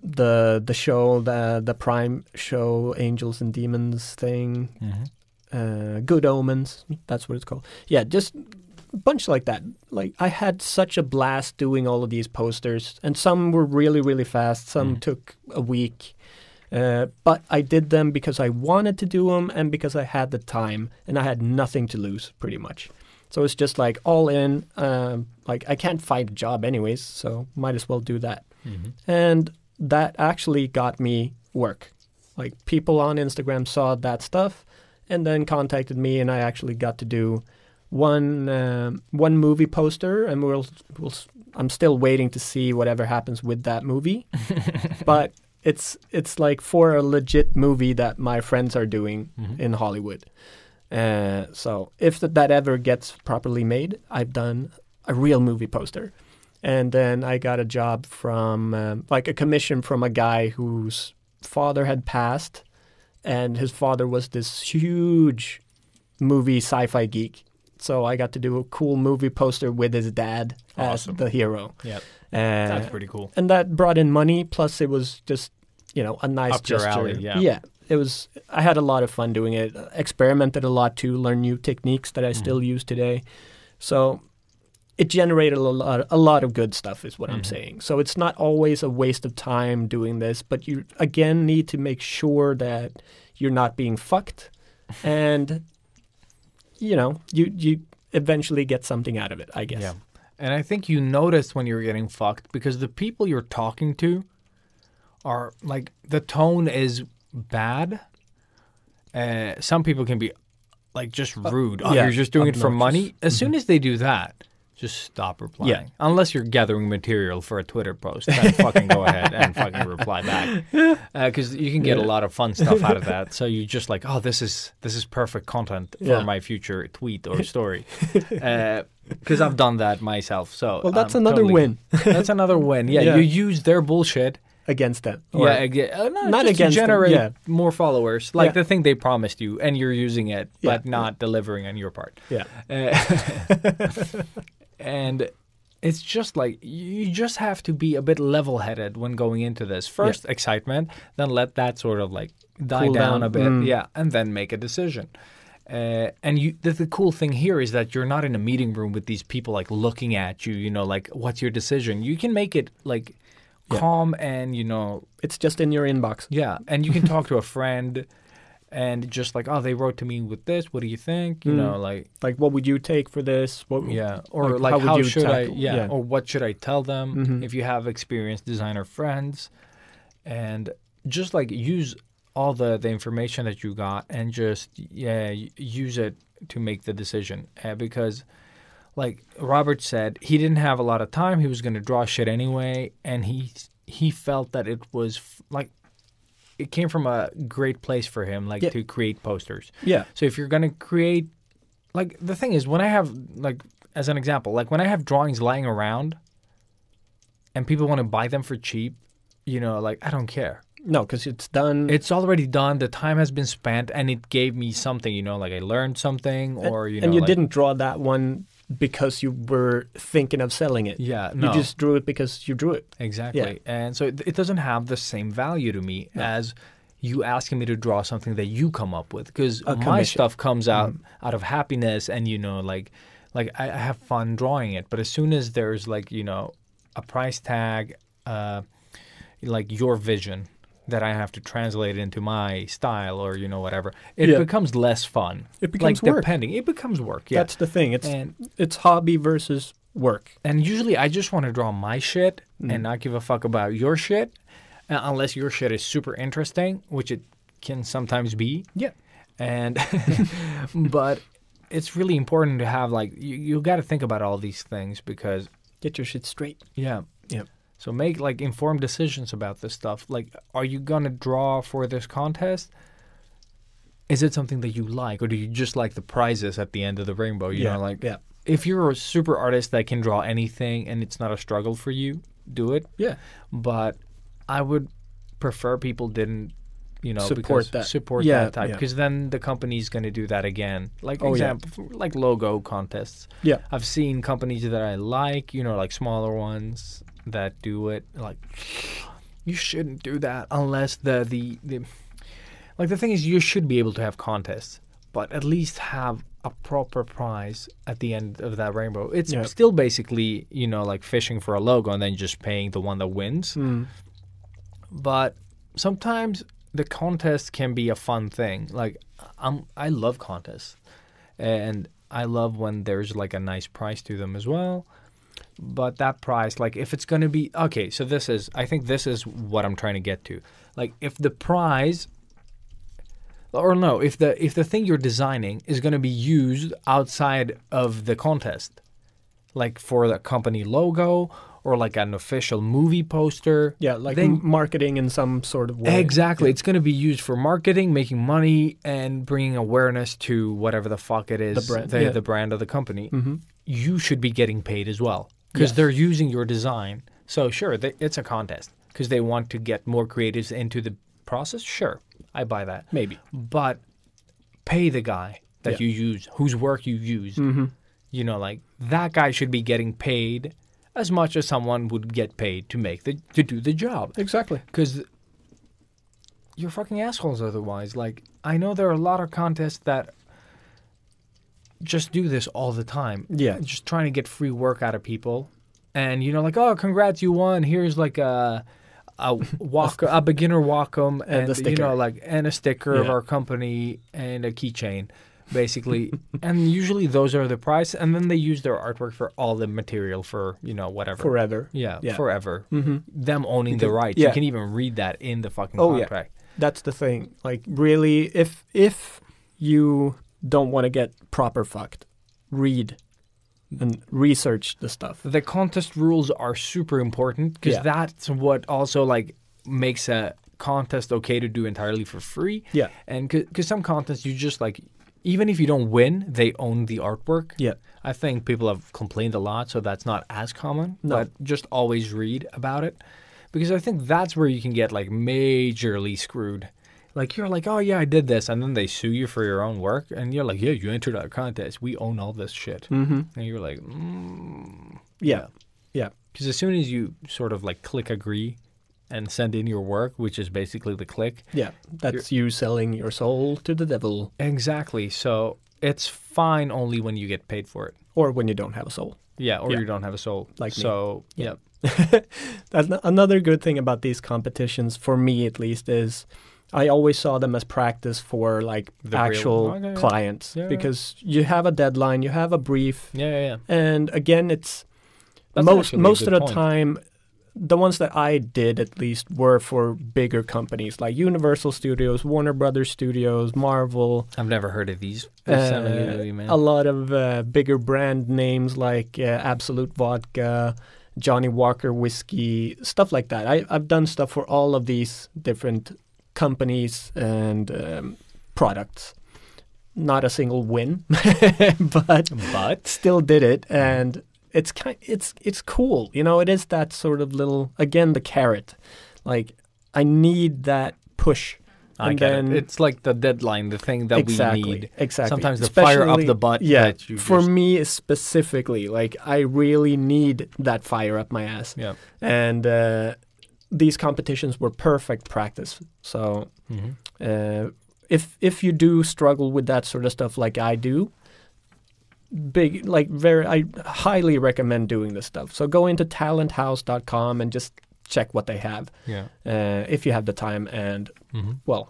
The show, the Prime show, Angels and Demons thing. Mm-hmm. Good Omens, that's what it's called. Yeah, just a bunch like that. Like I had such a blast doing all of these posters, and some were really, really fast. Some took a week, but I did them because I wanted to do them and because I had the time and I had nothing to lose, pretty much. So it's just like all in. Like I can't find a job anyways, so might as well do that. Mm-hmm. And that actually got me work. Like people on Instagram saw that stuff and then contacted me, and I actually got to do one movie poster, and I'm still waiting to see whatever happens with that movie. But it's like for a legit movie that my friends are doing in Hollywood. So if that ever gets properly made, I've done a real movie poster. And then I got a job from, like a commission from a guy whose father had passed, and his father was this huge movie sci-fi geek. So I got to do a cool movie poster with his dad Awesome. as the hero. Yep. That's pretty cool. And that brought in money, plus it was just, a nice Up your gesture. alley, yeah. Yeah. I had a lot of fun doing it. Experimented a lot too, learned new techniques that I still use today. So it generated a lot of good stuff is what I'm saying. So it's not always a waste of time doing this, but you again need to make sure that you're not being fucked, and you eventually get something out of it, I guess. Yeah. And I think you noticed when you were getting fucked because the people you're talking to are like, the tone is bad. Some people can be like just rude. Oh, yeah, you're just doing it for obnoxious. money. As soon as they do that, just stop replying. Yeah. Unless you're gathering material for a Twitter post, then fucking go ahead and fucking reply back. Because you can get a lot of fun stuff out of that. So you just like, oh, this is perfect content for my future tweet or story. Because I've done that myself. So Well, that's another win That's another win. Yeah, Yeah. you use their bullshit. against them. Not just against to generate them, more followers, like Yeah. the thing they promised you, and you're using it, Yeah. but not delivering on your part. Yeah. And it's just like you just have to be a bit level-headed when going into this. First, excitement, then let that sort of like die Cool down down. a bit, and then make a decision. And the cool thing here is that you're not in a meeting room with these people like looking at you, like, what's your decision? You can make it like calm and, It's just in your inbox. and you can talk to a friend And just like, oh, they wrote to me with this. What do you think? You know, like what would you take for this? What, yeah, or like would how you should tackle? I? Yeah, or what should I tell them if you have experienced designer friends, and just like use all the information that you got and just use it to make the decision because. Like Robert said, he didn't have a lot of time. He was going to draw shit anyway, and he felt that it was like it came from a great place for him, like to create posters. Yeah. So if you're going to create, like the thing is, when I have like as an example, like when I have drawings lying around, and people want to buy them for cheap, you know, like I don't care. No, because it's done. It's already done. The time has been spent, and it gave me something. You know, like I learned something, or you know, and you like, didn't draw that one because you were thinking of selling it. Yeah, no. You just drew it because you drew it. Exactly. Yeah. And so it doesn't have the same value to me as you asking me to draw something that you come up with. Because my stuff comes out of happiness and, you know, like I have fun drawing it. But as soon as there's like, you know, a price tag, like your vision that I have to translate into my style or, you know, whatever, it becomes less fun. It becomes like work. Depending. It becomes work, yeah. That's the thing. It's hobby versus work. And usually I just want to draw my shit and not give a fuck about your shit unless your shit is super interesting, which it can sometimes be. Yeah. And but it's really important to have like you got to think about all these things because get your shit straight. Yeah. Yeah. So make like informed decisions about this stuff. Like, are you gonna draw for this contest? Is it something that you like, or do you just like the prizes at the end of the rainbow? You know, like if you're a super artist that can draw anything and it's not a struggle for you, do it. Yeah. But I would prefer people didn't, you know, support that type because then the company's going to do that again. Like like logo contests. Yeah. I've seen companies that I like, you know, like smaller ones that do it. Like you shouldn't do that unless the like the thing is you should be able to have contests, but at least have a proper prize at the end of that rainbow. It's still basically, you know, like fishing for a logo and then just paying the one that wins. But sometimes the contest can be a fun thing. Like I love contests, and I love when there's like a nice price to them as well. But that price, like if it's going to be okay, so I think this is what I'm trying to get to. Like if the prize, or no, if the thing you're designing is going to be used outside of the contest, like for the company logo or like an official movie poster. Yeah, like marketing in some sort of way. Exactly. Yeah. It's going to be used for marketing, making money, and bringing awareness to whatever the fuck it is, the brand of the company. You should be getting paid as well because they're using your design. So sure, it's a contest because they want to get more creatives into the process. Sure, I buy that. Maybe. But pay the guy that you use, whose work you use. You know, like that guy should be getting paid as much as someone would get paid to do the job. Exactly. Because you're fucking assholes otherwise. Like, I know there are a lot of contests that just do this all the time. Yeah. Just trying to get free work out of people. And, you know, like, oh, congrats, you won. Here's like a beginner Wacom and you know, like, and a sticker of our company and a keychain. Basically, and usually those are the price, and then they use their artwork for all the material for, you know, whatever. Forever. Yeah. Forever. Them owning the rights. You can even read that in the fucking contract. That's the thing. Like, really, if you don't want to get proper fucked, read and research the stuff. The contest rules are super important because that's what also, like, makes a contest okay to do entirely for free. Yeah. And because some contests, you just, like, even if you don't win, they own the artwork. Yeah. I think people have complained a lot, so that's not as common. No. But just always read about it. Because I think that's where you can get, like, majorly screwed. Like, you're like, oh, yeah, I did this. And then they sue you for your own work. And you're like, yeah, you entered our contest. We own all this shit. And you're like, Yeah. Yeah. Because as soon as you sort of, like, click agree and send in your work, which is basically the click. Yeah, that's you selling your soul to the devil. Exactly. So it's fine only when you get paid for it. Or when you don't have a soul. Yeah, or you don't have a soul. Like me. So, That's another good thing about these competitions, for me at least, is I always saw them as practice for like The real- actual okay, yeah. clients Yeah, yeah. because you have a deadline, you have a brief, Yeah. and again, it's That's most actually a most of good the point. time. The ones that I did at least were for bigger companies like Universal Studios, Warner Brothers Studios, Marvel. I've never heard of these. Man. A lot of bigger brand names like Absolute Vodka, Johnny Walker Whiskey, stuff like that. I've done stuff for all of these different companies and products. Not a single win, but still did it, and it's cool. You know, it is that sort of little, again, the carrot. Like, I need that push. I get it. It's like the deadline, the thing that we need. Exactly. Sometimes the fire up the butt. Yeah. that you For just- me specifically, like, I really need that fire up my ass. Yeah. And these competitions were perfect practice. So if you do struggle with that sort of stuff like I do, I highly recommend doing this stuff. So go into talenthouse.com and just check what they have. Yeah. If you have the time and well,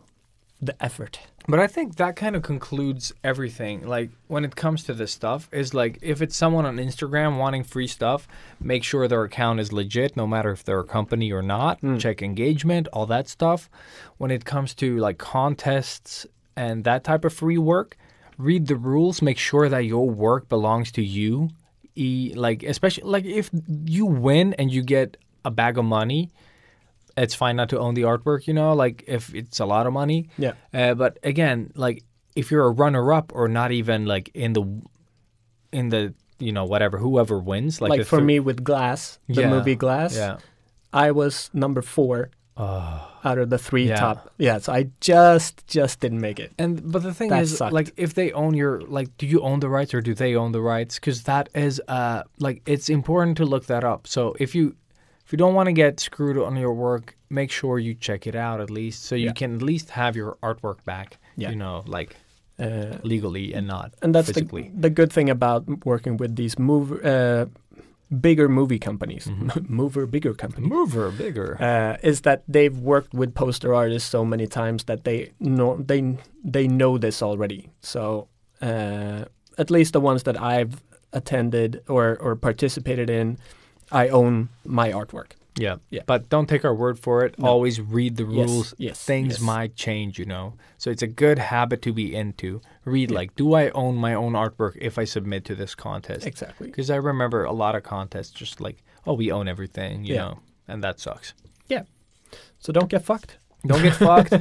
the effort. But I think that kind of concludes everything. Like, when it comes to this stuff, is like, if it's someone on Instagram wanting free stuff, make sure their account is legit, no matter if they're a company or not. Check engagement, all that stuff. When it comes to like contests and that type of free work, read the rules. Make sure that your work belongs to you. Like, especially like if you win and you get a bag of money, it's fine not to own the artwork, you know, like if it's a lot of money. Yeah. But again, like if you're a runner-up or not even like in the you know, whoever wins. Like for me with Glass, the movie Glass, I was number 4 out of the 3 top. Yeah, so I just didn't make it. But the thing That is, sucked. like, if they own your, like, do you own the rights or do they own the rights? Because that is, like, it's important to look that up. So if you don't want to get screwed on your work, make sure you check it out at least, so you can at least have your artwork back. Yeah. You know, like legally and not And that's physically. the good thing about working with these bigger movie companies, bigger companies. Mover bigger. Is that they've worked with poster artists so many times that they know this already. So at least the ones that I've attended or participated in, I own my artwork. Yeah. Yeah. But don't take our word for it. No. Always read the rules. Yes. Things might change, you know. So it's a good habit to be into. Read, like, do I own my own artwork if I submit to this contest? Exactly. Because I remember a lot of contests just like, oh, we own everything, you know, and that sucks. Yeah. So don't get fucked. Don't get fucked.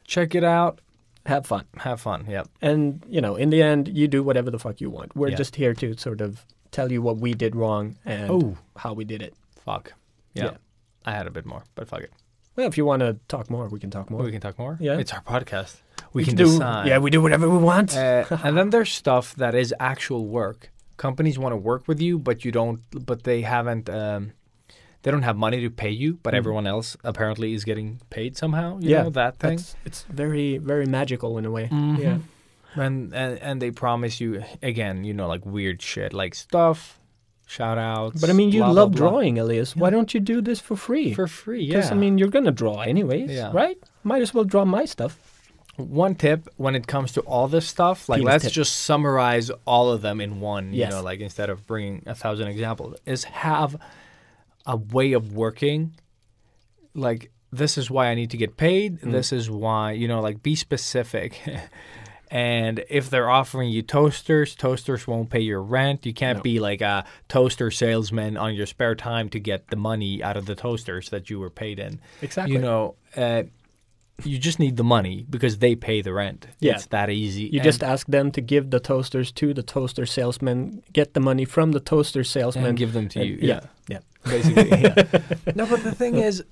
Check it out. Have fun. Have fun. Yep. And, you know, in the end, you do whatever the fuck you want. We're just here to sort of tell you what we did wrong and how we did it. Fuck. Yeah. I had a bit more, but fuck it. Well, if you want to talk more, we can talk more. We can talk more? Yeah. It's our podcast. We can do. decide. Yeah, we do whatever we want. And then there's stuff that is actual work. Companies want to work with you, but they haven't, they don't have money to pay you, but everyone else apparently is getting paid somehow. You know, that thing. It's very, very magical in a way. Mhm. Yeah. And they promise you, again, you know, like weird shit, like stuff, shout outs. But I mean, you blah, love blah, blah. drawing, Elias. Why don't you do this for free? For free, Because, yeah. I mean, you're going to draw anyways, right? Might as well draw my stuff. One tip when it comes to all this stuff, like Penis let's tip. just summarize all of them in one, you Yes. know, like instead of bringing 1,000 examples, is have a way of working. Like, this is why I need to get paid. This is why, you know, like be specific. And if they're offering you toasters won't pay your rent. You can't be like a toaster salesman on your spare time to get the money out of the toasters that you were paid in. Exactly. You know, you just need the money because they pay the rent. Yeah. It's that easy. You just ask them to give the toasters to the toaster salesman, get the money from the toaster salesman. and give them to you. Yeah. Basically. Yeah. No, but the thing is,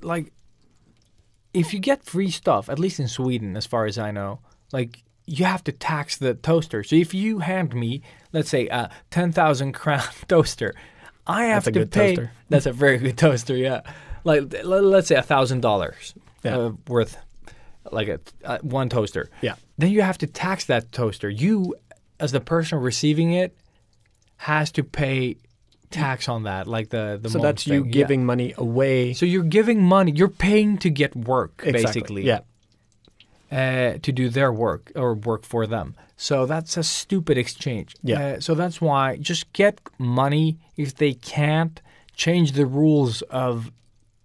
like, if you get free stuff, at least in Sweden, as far as I know, like, you have to tax the toaster. So if you hand me, let's say, a 10,000 crown toaster, I have That's a to good pay. toaster. That's a very good toaster, yeah. Like, let's say $1,000 worth, like one toaster. Yeah. Then you have to tax that toaster. You, as the person receiving it, has to pay tax on that, like the So month that's you thing. giving money away. So you're giving money. You're paying to get work, basically. Yeah. To do their work or work for them. So that's a stupid exchange. Yeah. So that's why just get money. If they can't, change the rules of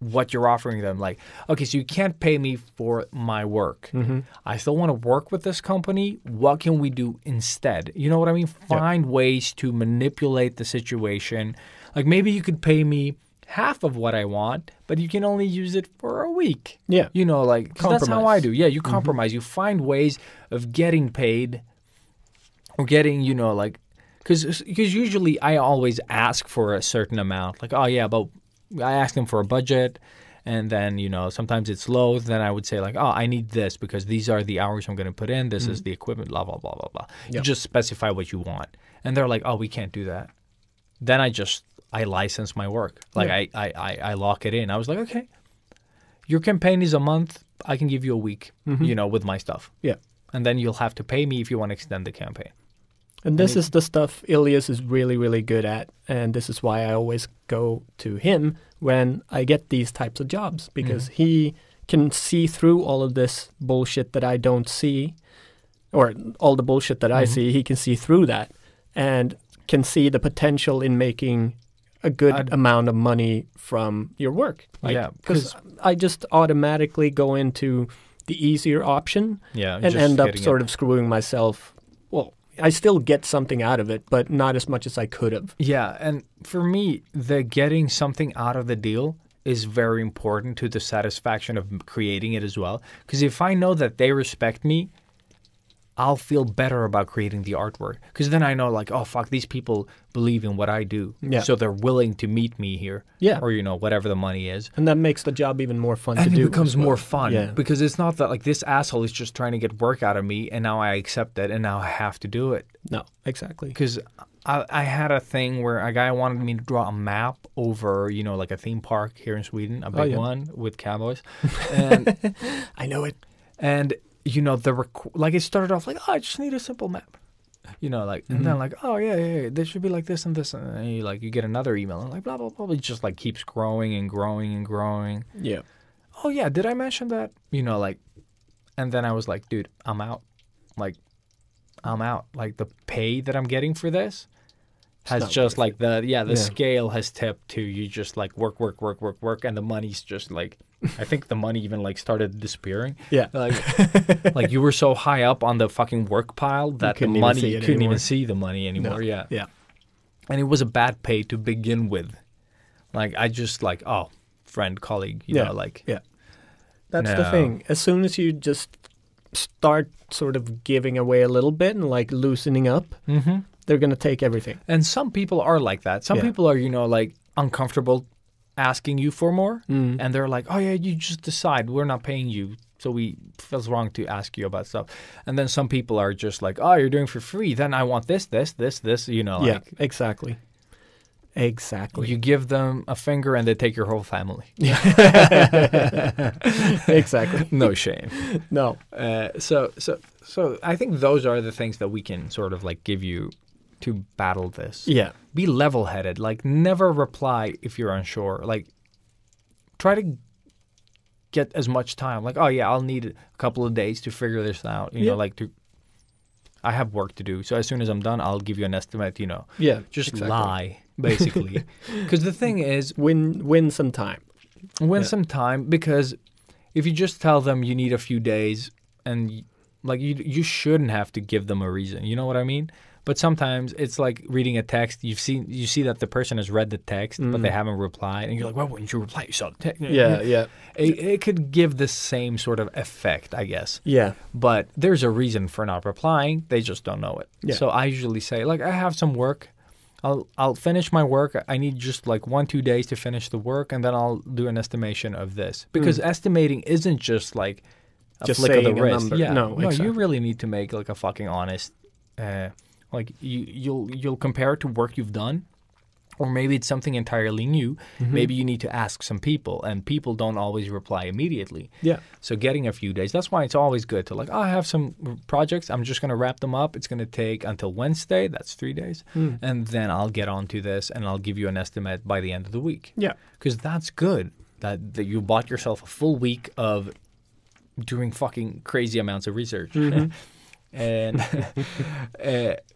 what you're offering them. Like, okay, so you can't pay me for my work. Mm-hmm. I still want to work with this company. What can we do instead? You know what I mean? Find ways to manipulate the situation. Like maybe you could pay me half of what I want, but you can only use it for a week. Yeah. You know, like 'cause that's how Compromise. I do. Yeah, you compromise. You find ways of getting paid or getting, you know, like because usually I always ask for a certain amount. Like, oh yeah, but I ask them for a budget, and then you know sometimes it's low. Then I would say like, oh, I need this because these are the hours I'm going to put in. This is the equipment. Blah blah blah blah blah. You just specify what you want, and they're like, oh, we can't do that. Then I license my work. Like I lock it in. I was like, okay, your campaign is a month. I can give you a week, you know, with my stuff. Yeah. And then you'll have to pay me if you want to extend the campaign. And this is the stuff Ilias is really, really good at. And this is why I always go to him when I get these types of jobs, because he can see through all of this bullshit that I don't see, or all the bullshit that I see. He can see through that and can see the potential in making a good amount of money from your work. Yeah, because I just automatically go into the easier option Yeah, and just end up getting sort of screwing myself. Well, I still get something out of it, but not as much as I could have. Yeah, and for me, the getting something out of the deal is very important to the satisfaction of creating it as well. Because if I know that they respect me, I'll feel better about creating the artwork. Because then I know, like, oh, fuck, these people believe in what I do. Yeah. So they're willing to meet me here. Yeah. Or, you know, whatever the money is. And that makes the job even more fun to And do. it becomes as well. more fun. Yeah. Because it's not that, like, this asshole is just trying to get work out of me, and now I accept it, and now I have to do it. No, exactly. Because I had a thing where a guy wanted me to draw a map over, you know, like a theme park here in Sweden, a big one with cowboys. And I know it. and you know, like it started off like, oh, I just need a simple map. You know, like, and then like, oh, yeah, this should be like this and this. And then you get another email and like, blah, blah, blah. It just like keeps growing and growing and growing. Yeah. Oh, yeah, did I mention that? You know, like, and then I was like, dude, I'm out. Like, I'm out. Like, the pay that I'm getting for this has not just worth like the scale has tipped to you just like work. And the money's just like, I think the money even like started disappearing. Yeah. Like you were so high up on the fucking work pile that the money, you couldn't even see the money anymore. No. Yeah. Yeah. And it was a bad pay to begin with. Like I just like, oh, friend, colleague, you know, like. Yeah. That's the No. thing. As soon as you just start sort of giving away a little bit and like loosening up, they're going to take everything. And some people are like that. Some people are, you know, like uncomfortable asking you for more. And they're like, oh, yeah, you just decide. We're not paying you. So it feels wrong to ask you about stuff. And then some people are just like, oh, you're doing for free. Then I want this, you know. Yeah, Like, exactly. Exactly. you give them a finger and they take your whole family. Exactly. No shame. No. So I think those are the things that we can sort of like give you to battle this. Yeah. Be level-headed. Like never reply if you're unsure. Like try to get as much time. Like, oh yeah, I'll need a couple of days to figure this out. You know, like I have work to do. So as soon as I'm done, I'll give you an estimate, you know. Yeah. Just exactly. lie, basically. Because the thing is, Win some time. win some time, because if you just tell them you need a few days and like you shouldn't have to give them a reason. You know what I mean? But sometimes it's like reading a text. You see that the person has read the text, but they haven't replied, and you're like, "Why wouldn't you reply? You saw the text." Yeah. It could give the same sort of effect, I guess. Yeah. But there's a reason for not replying. They just don't know it. Yeah. So I usually say, like, I have some work. I'll finish my work. I need just like 1-2 days to finish the work, and then I'll do an estimation of this. Because estimating isn't just like a Just flick of the saying a wrist. number. Yeah. No, exactly. You really need to make like a fucking honest. Like you'll compare it to work you've done, Or maybe it's something entirely new. Maybe you need to ask some people, and people don't always reply immediately. Yeah. So getting a few days, that's why it's always good to like, I have some projects. I'm just going to wrap them up. It's going to take until Wednesday. That's 3 days. And then I'll get onto this, and I'll give you an estimate by the end of the week. Yeah. Because that's good that you bought yourself a full week of doing fucking crazy amounts of research. And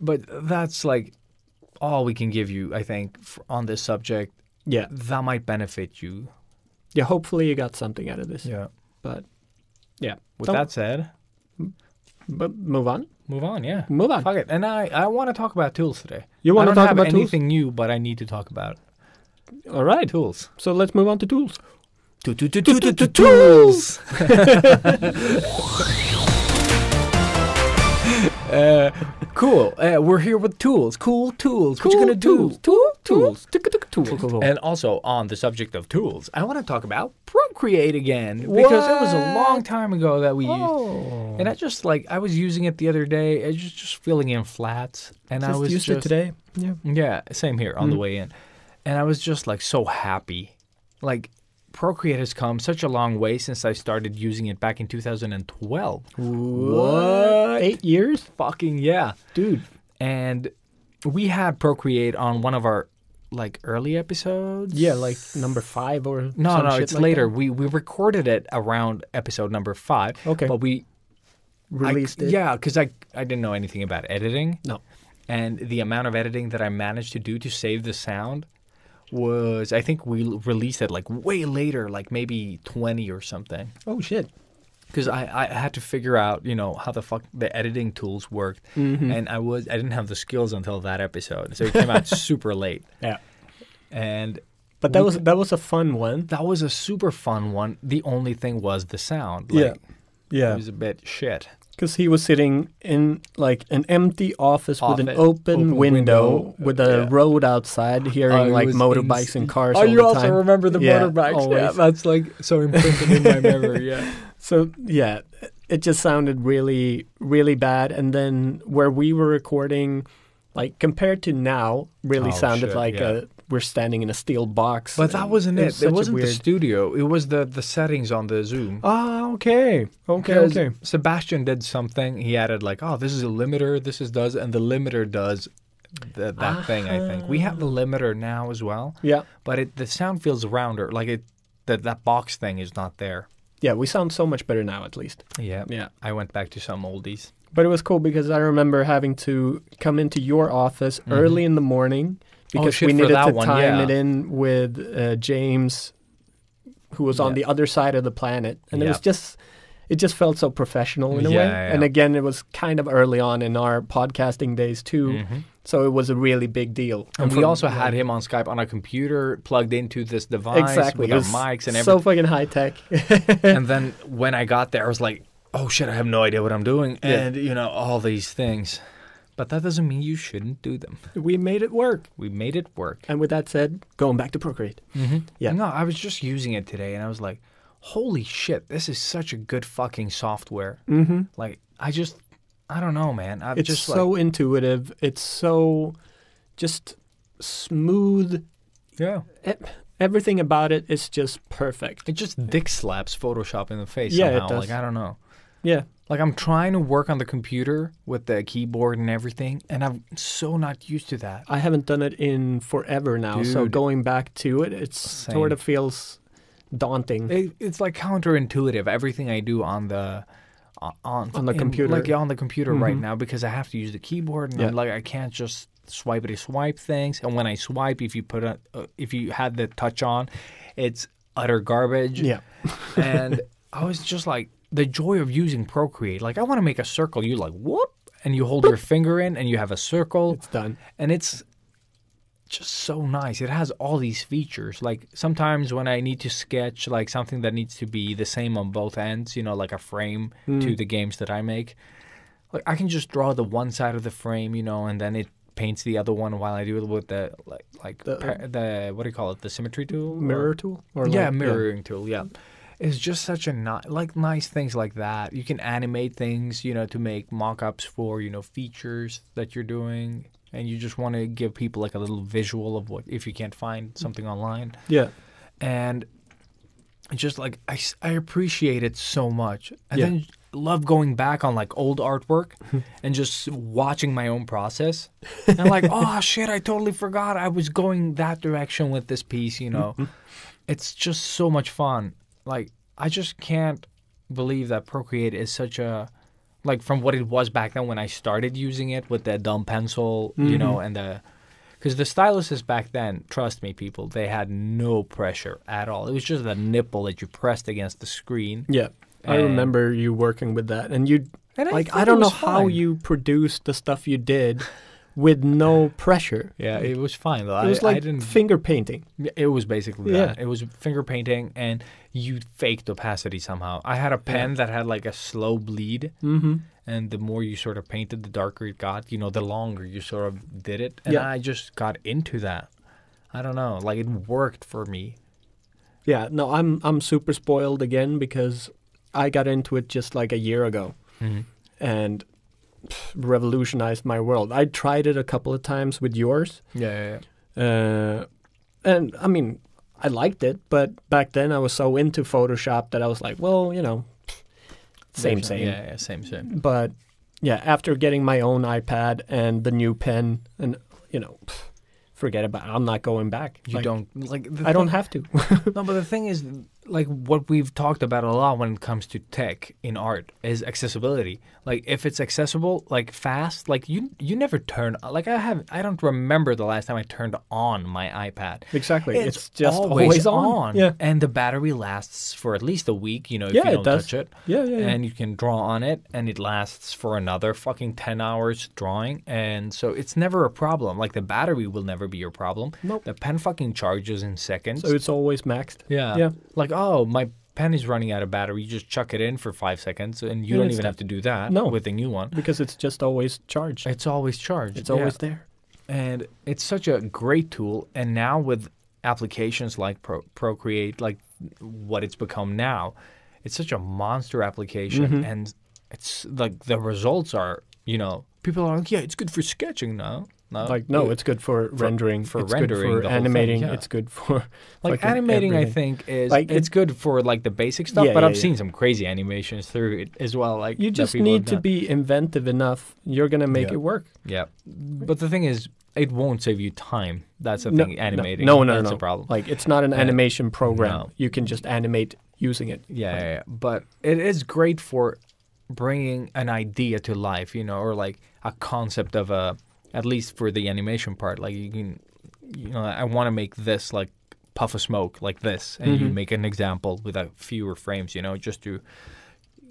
but that's like all we can give you, I think, on this subject. Yeah. That might benefit you. Yeah. Hopefully you got something out of this. Yeah. But yeah. With that said, but move on. move on. Yeah. Move on. Fuck it. And I want to talk about tools today. You want to I talk don't about have tools? anything new, but I need to talk about All right. tools. So let's move on to tools. Tools. Cool. We're here with tools. Cool tools. What you gonna do? Tools. And also on the subject of tools, I want to talk about Procreate again because it was a long time ago that we used. And I was using it the other day. I was just filling in flats, and I was used it today. Yeah. Yeah, same here on the way in, and I was just like so happy. Like Procreate has come such a long way since I started using it back in 2012. What? 8 years? Fucking yeah, Dude. and we had Procreate on one of our like early episodes. Yeah, like number 5 or No, some shit it's like later. that. We recorded it around episode number 5. Okay. But we Released it. Yeah, because I didn't know anything about editing. No. And the amount of editing that I managed to do to save the sound was, I think we released it like way later, like maybe 20 or something. Oh, shit. Because I had to figure out, how the fuck the editing tools worked. And I didn't have the skills until that episode. So it came out super late. Yeah. And But that was a fun one. that was a super fun one. The only thing was the sound. Yeah. Like, Yeah. It was a bit shit. Because he was sitting in like an empty office with an Open open window window, with a road outside, hearing it like was motorbikes and cars Oh, all you the also time. remember the Yeah, motorbikes. Yeah, always. that's like so imprinted in my memory. Yeah. So yeah, it just sounded really, really bad. And then where we were recording, like compared to now, really Oh, sounded shit, like yeah. we're standing in a steel box. But that wasn't it. such It a wasn't the weird- studio. It was the settings on the Zoom. Ah, okay, Because okay. Sebastian did something. He added like, oh, this is a limiter. This is does, and the limiter does that thing. I think we have the limiter now as well. Yeah, But the sound feels rounder. Like that box thing is not there. yeah, we sound so much better now, at least. Yeah. Yeah. I went back to some oldies. But it was cool because I remember having to come into your office early in the morning because shit, we for needed that to one, time yeah. it in with James, who was on Yeah. the other side of the planet, and Yeah. it just felt so professional in a way. Yeah, And yeah. again, it was kind of early on in our podcasting days too, so it was a really big deal. And we from- also had him on Skype on a computer plugged into this device exactly with it our was mics and so everything. fucking high tech. And then when I got there, I was like, oh shit, I have no idea what I'm doing. Yeah. And, all these things. But that doesn't mean you shouldn't do them. We made it work. We made it work. And with that said, going back to Procreate. Yeah. No, I was just using it today and I was like, holy shit, this is such a good fucking software. Like, I don't know, man. It's just so intuitive. It's so just smooth. yeah. Everything about it is just perfect. It just dick slaps Photoshop in the face Yeah, it somehow. does. Like, I don't know. Yeah. Like, I'm trying to work on the computer with the keyboard and everything, and I'm so not used to that. I haven't done it in forever now, so Dude. going back to it, it Same. sort of feels daunting. It's like counterintuitive. Everything I do on the On the computer. like on the computer right now, because I have to use the keyboard, and Yeah. I'm like, I can't just swipe things. And when I swipe, if you had the touch on, it's utter garbage. Yeah. And I was just like, the joy of using Procreate. Like, I want to make a circle. You like whoop, and you hold your finger in, and you have a circle. It's done. And it's just so nice. It has all these features. Like sometimes when I need to sketch like something that needs to be the same on both ends, like a frame to the games that I make, like I can just draw the one side of the frame, and then it paints the other one while I do it with the the what do you call it? The symmetry tool? Mirror tool? Or Yeah, like- mirroring tool. Yeah. It's just such a nice things like that. You can animate things, to make mock-ups for, features that you're doing. and you just want to give people like a little visual of what if you can't find something online. Yeah. And it's just like I appreciate it so much. And Yeah. then love going back on like old artwork and just watching my own process. And like, oh shit, I totally forgot I was going that direction with this piece, you know. It's just so much fun. Like, I just can't believe that Procreate is such a, like, from what it was back then when I started using it with the dumb pencil, you know, and because the styluses back then, trust me, people, they had no pressure at all. It was just a nipple that you pressed against the screen. Yeah. I And- remember you working with that, and you, And I like, think I it don't know was how fine. you produced the stuff you did with no pressure. Yeah, it was fine though. It was I like didn't. finger painting. It was basically Yeah. that. It was finger painting, and you faked opacity somehow. I had a pen that had like a slow bleed, and the more you sort of painted, the darker it got. You know, the longer you sort of did it, and Yeah. I just got into that. I don't know, like it worked for me. Yeah, no, I'm super spoiled again because I got into it just like a year ago, and revolutionized my world. I tried it a couple of times with yours, Yeah. and I mean, I liked it, but back then I was so into Photoshop that I was like, well, you know, same. Yeah, same. But yeah, after getting my own iPad and the new pen, and you know, forget about it. I'm not going back. You Like, don't like. I don't have to. No, but the thing is, like what we've talked about a lot when it comes to tech in art is accessibility. Like if it's accessible, like fast, like you never turn. Like I don't remember the last time I turned on my iPad. Exactly. It's just always always on. Yeah. And the battery lasts for at least a week, you know, if Yeah, you it don't does. touch it. Yeah. And you can draw on it, and it lasts for another fucking 10 hours drawing. And so it's never a problem. Like the battery will never be your problem. Nope. The pen fucking charges in seconds. So it's always maxed. Yeah. Yeah. Like, oh, my pen is running out of battery. You just chuck it in for 5 seconds, and you And don't it's even done. have to do that No. with a new one. Because it's just always charged. It's always charged. It's Yeah. always there. And it's such a great tool. And now with applications like Procreate, like what it's become now, it's such a monster application. And it's like the results are, you know, people are like, yeah, it's good for sketching now. Like, no, it's good for rendering. for it's rendering good the for whole thing, animating. yeah. It's good for Like fucking animating, everything. I think is Like, it's good for like the basic stuff, Yeah, but yeah, I've yeah. seen some crazy animations through it as well. Like You that just people need have to done. be inventive enough. You're gonna make Yeah. it work. Yeah, but the thing is, it won't save you time. That's the No, thing. Animating, No, that's no. a problem. Like it's not an animation program. no. You can just animate using it. Yeah. But it is great for bringing an idea to life, you know, or like a concept of a, at least for the animation part. Like you can, you know, I want to make this like puff of smoke like this, and you make an example with a fewer frames, you know, just to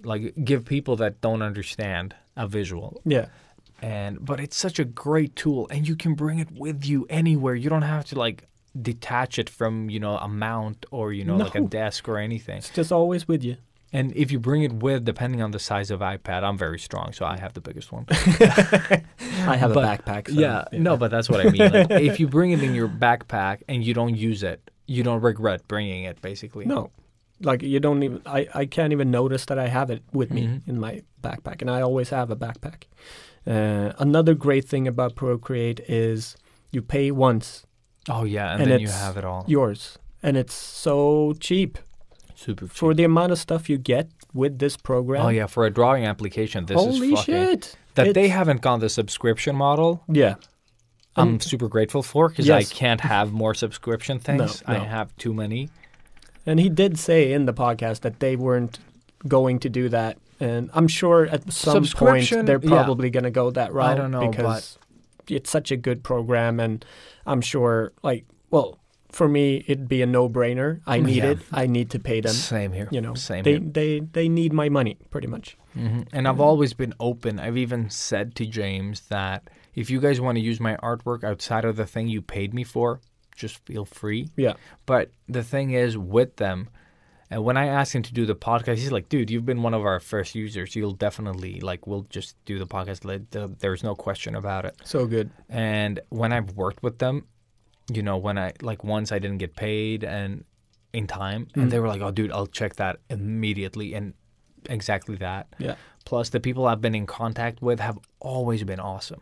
like give people that don't understand a visual. Yeah. But it's such a great tool, and you can bring it with you anywhere. You don't have to like detach it from, you know, a mount or, you know, like a No. desk or anything. It's just always with you. And if you bring it with, depending on the size of iPad, I'm very strong, so I have the biggest one. I have But- a backpack. So, yeah, no, but that's what I mean. Like, if you bring it in your backpack and you don't use it, you don't regret bringing it, basically. No. Like you don't even. I can't even notice that I have it with me Mm-hmm. in my backpack, and I always have a backpack. Another great thing about Procreate is you pay once, Oh yeah, and And then you it's have it all. yours, and it's so cheap Super cheap. for the amount of stuff you get with this program. Oh yeah, for a drawing application, this Holy is fucking shit! that they It's- haven't gone the subscription model. Yeah. I'm super grateful for because Yes. I can't have more subscription things. No. I have too many. And he did say in the podcast that they weren't going to do that. And I'm sure at some point Subscription, they're yeah. probably going to go that route. don't know, because it's such a good program. And I'm sure, like, well, for me, it'd be a no-brainer. I need Yeah. it. I need to pay them. Same here. You know, Same they, here. they need my money, pretty much. And I've always been open. I've even said to James that if you guys want to use my artwork outside of the thing you paid me for, just feel free. Yeah. But the thing is with them, and when I asked him to do the podcast, he's like, dude, you've been one of our first users. You'll definitely, like, we'll just do the podcast. There's no question about it. So good. And when I've worked with them, you know, when I, like, once I didn't get paid and in time, and they were like, oh, dude, I'll check that immediately. And exactly that. Yeah. Plus, the people I've been in contact with have always been awesome.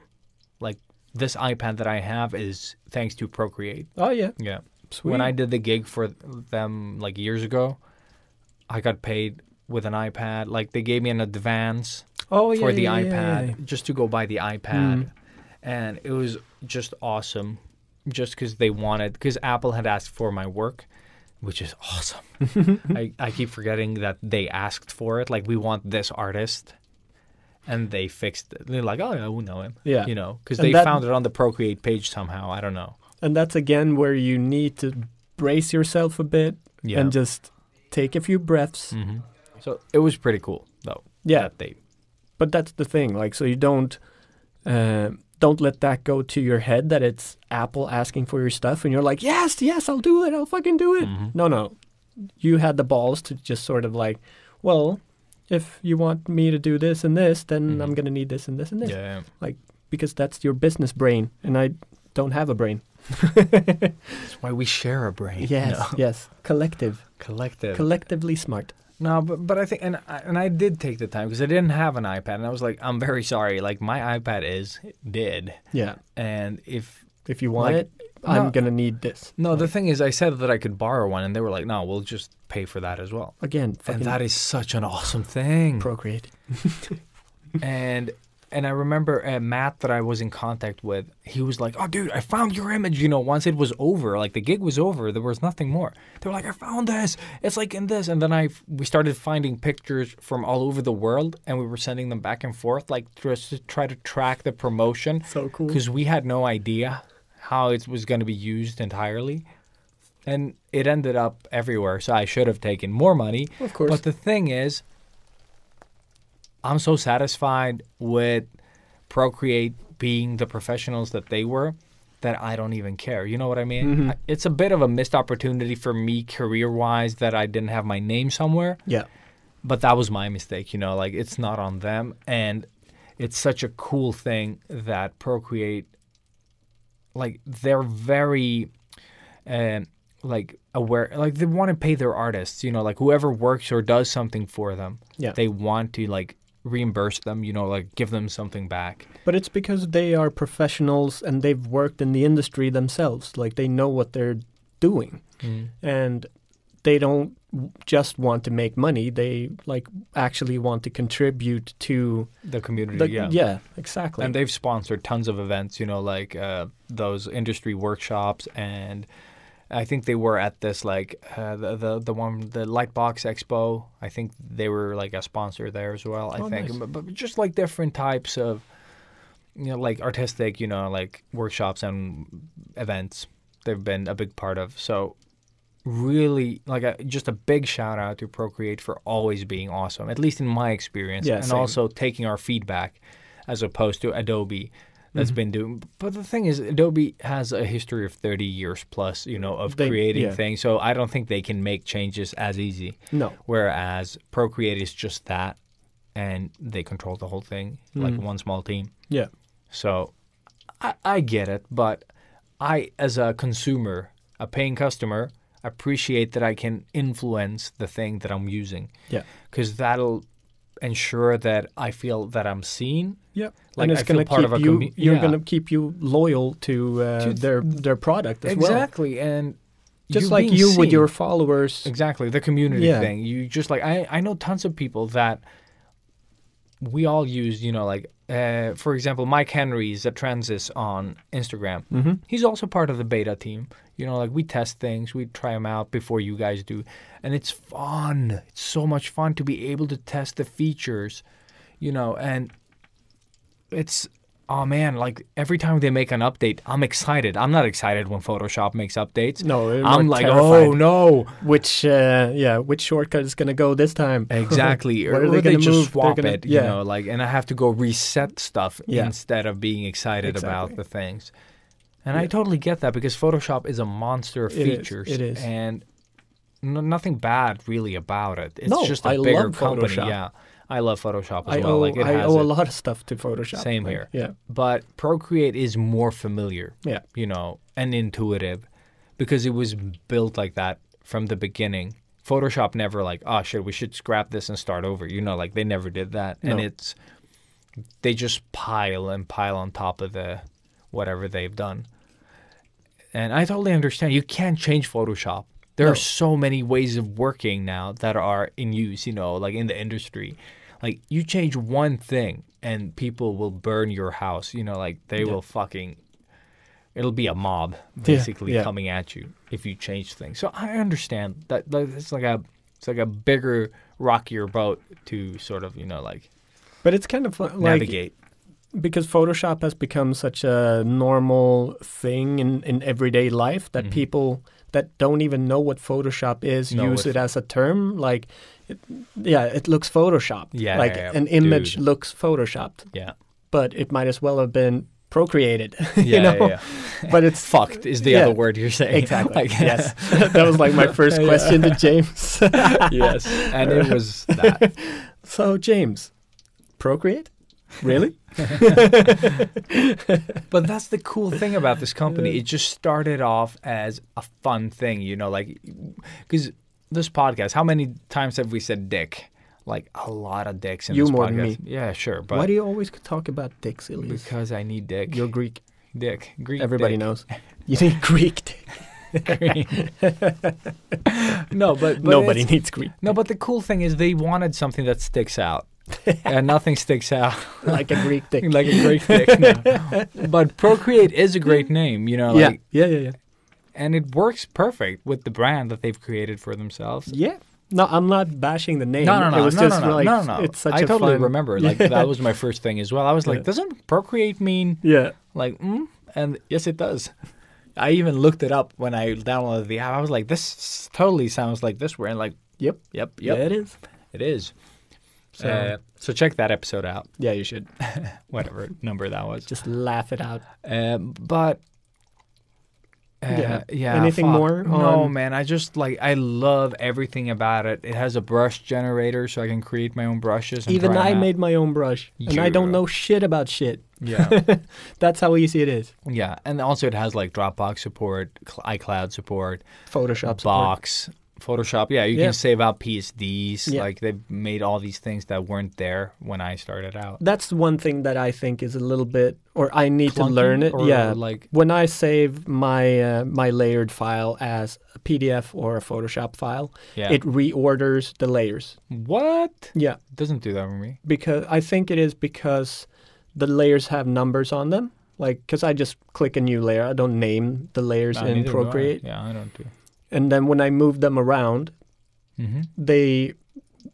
Like, this iPad that I have is thanks to Procreate. Oh yeah. Yeah. Sweet. When I did the gig for them like years ago, I got paid with an iPad. Like they gave me an advance for the iPad just to go buy the iPad. And it was just awesome just because they wanted, because Apple had asked for my work, which is awesome. I keep forgetting that they asked for it. Like, we want this artist. And they fixed it. They're like, oh, yeah, we know him. Yeah. You know, because they found it on the Procreate page somehow. I don't know. And that's, again, where you need to brace yourself a bit and just take a few breaths. So it was pretty cool, though. Yeah. That But that's the thing. Like, so you don't let that go to your head that it's Apple asking for your stuff. And you're like, yes, I'll do it. I'll fucking do it. No. You had the balls to just sort of like, well, if you want me to do this and this, then I'm going to need this and this and this. Yeah. Like, because that's your business brain. And I don't have a brain. That's why we share a brain. Yes, yes. Collectively smart. No, but I think, and I did take the time because I didn't have an iPad, and I was like, I'm very sorry. Like, my iPad is dead. Yeah. And if you want it, I'm going to need this. No, the thing is, I said that I could borrow one, and they were like, no, we'll just pay for that as well. Again, and that is such an awesome thing. Procreate. And I remember Matt that I was in contact with, he was like, oh, dude, I found your image. You know, once it was over, like the gig was over, there was nothing more. They were like, I found this. It's like in this. And then we started finding pictures from all over the world, and we were sending them back and forth, like just to try to track the promotion. So cool. Because we had no idea how it was going to be used entirely. And it ended up everywhere. So I should have taken more money. Of course. But the thing is, I'm so satisfied with Procreate being the professionals that they were that I don't even care. You know what I mean? It's a bit of a missed opportunity for me career-wise that I didn't have my name somewhere. Yeah. But that was my mistake, you know, like it's not on them. And it's such a cool thing that Procreate, like they're very like aware, like they want to pay their artists, you know, like whoever works or does something for them. Yeah. They want to like reimburse them, you know, like give them something back. But it's because they are professionals and they've worked in the industry themselves. Like they know what they're doing. And they don't just want to make money. They like actually want to contribute to the community. Yeah, exactly. And they've sponsored tons of events, you know, like those industry workshops, and I think they were at this like the one, the Lightbox Expo. I think they were like a sponsor there as well. I think, nice. but just like different types of, you know, like artistic, you know, like workshops and events. They've been a big part of. So really, like just a big shout out to Procreate for always being awesome, at least in my experience, and same. also taking our feedback, as opposed to Adobe. That's been doing, but the thing is, Adobe has a history of 30 years plus, you know, of creating things. So I don't think they can make changes as easy. No. Whereas Procreate is just that, and they control the whole thing, like one small team. Yeah. So I get it, but I, as a consumer, a paying customer, appreciate that I can influence the thing that I'm using. Yeah. Because that'll ensure that I feel that I'm seen. Yeah, like and it's going to keep you. You're going to keep you loyal to their product as well. Exactly, and just like you seen. with your followers. Exactly, the community thing. You just like I know tons of people that we all use. You know, like for example, Mike Henry's at Transis on Instagram. He's also part of the beta team. You know, like we test things, we try them out before you guys do, and it's fun. It's so much fun to be able to test the features. You know, and it's, oh man, like every time they make an update, I'm excited. I'm not excited when Photoshop makes updates. No, I'm like, terrified. oh no. Which shortcut is going to go this time? Exactly. Where are or they just move? swap it, you know, like, and I have to go reset stuff instead of being excited about the things. And I totally get that because Photoshop is a monster of features. It is. And nothing bad really about it. It's No, just a I bigger love company. Photoshop. Yeah. I love Photoshop as well. I owe a lot of stuff to Photoshop. Same here. Yeah. But Procreate is more familiar, you know, and intuitive because it was built like that from the beginning. Photoshop never like, oh shit, we should scrap this and start over. You know, like they never did that. No. And they just pile on top of whatever they've done. And I totally understand. You can't change Photoshop. There are so many ways of working now that are in use, like in the industry. Like you change one thing and people will burn your house, like they will fucking, it'll be a mob basically coming at you if you change things. So I understand that it's like a bigger, rockier boat to sort of, But it's kind of like navigate. Because Photoshop has become such a normal thing in everyday life that people that don't even know what Photoshop is use it as a term. Like, it looks Photoshopped. Yeah, like an image looks Photoshopped. Yeah. But it might as well have been procreated. Yeah. But it's fucked is the other word you're saying. Exactly. Yes. That was like my first question to James. Yes. And it was that. So James, Procreate? Really? But that's the cool thing about this company. It just started off as a fun thing, because this podcast, how many times have we said dick? Like a lot of dicks in You this more podcast. than me. Yeah, sure. But why do you always talk about dicks, Elias? Because I need dick. You're Greek. Dick. Greek Everybody dick. knows. You need Greek dick. No, but Nobody needs Greek. No, but the cool thing is they wanted something that sticks out. And nothing sticks out. Like a Greek dick. Like a Greek dick. No. But Procreate is a great name, Yeah. And it works perfect with the brand that they've created for themselves. Yeah. No, I'm not bashing the name. No. It was just like, No. It's such I a totally fun... remember. Like that was my first thing as well. I was like, doesn't Procreate mean like And yes, it does. I even looked it up when I downloaded the app. I was like, this totally sounds like this. We're like, yep. Yeah, it is. It is. So check that episode out. Yeah, you should. Whatever number that was. Just laugh it out. fuck. Anything more? No, man. I love everything about it. It has a brush generator, so I can create my own brushes. And Even I made my own brush, and I don't know shit about shit. Yeah. That's how easy it is. Yeah, and also it has like Dropbox support, iCloud support, Photoshop support. Box, Photoshop. Yeah, you can save out PSDs. Yeah. Like they've made all these things that weren't there when I started out. That's one thing that I think is a little bit, or I need to Clunky, learn it. or Yeah, like when I save my my layered file as a PDF or a Photoshop file, it reorders the layers. What? Yeah, It doesn't do that for me. because I think it is because the layers have numbers on them. Like, because I just click a new layer. I don't name the layers in Neither do I. Procreate. Yeah, I don't do. And then when I move them around, they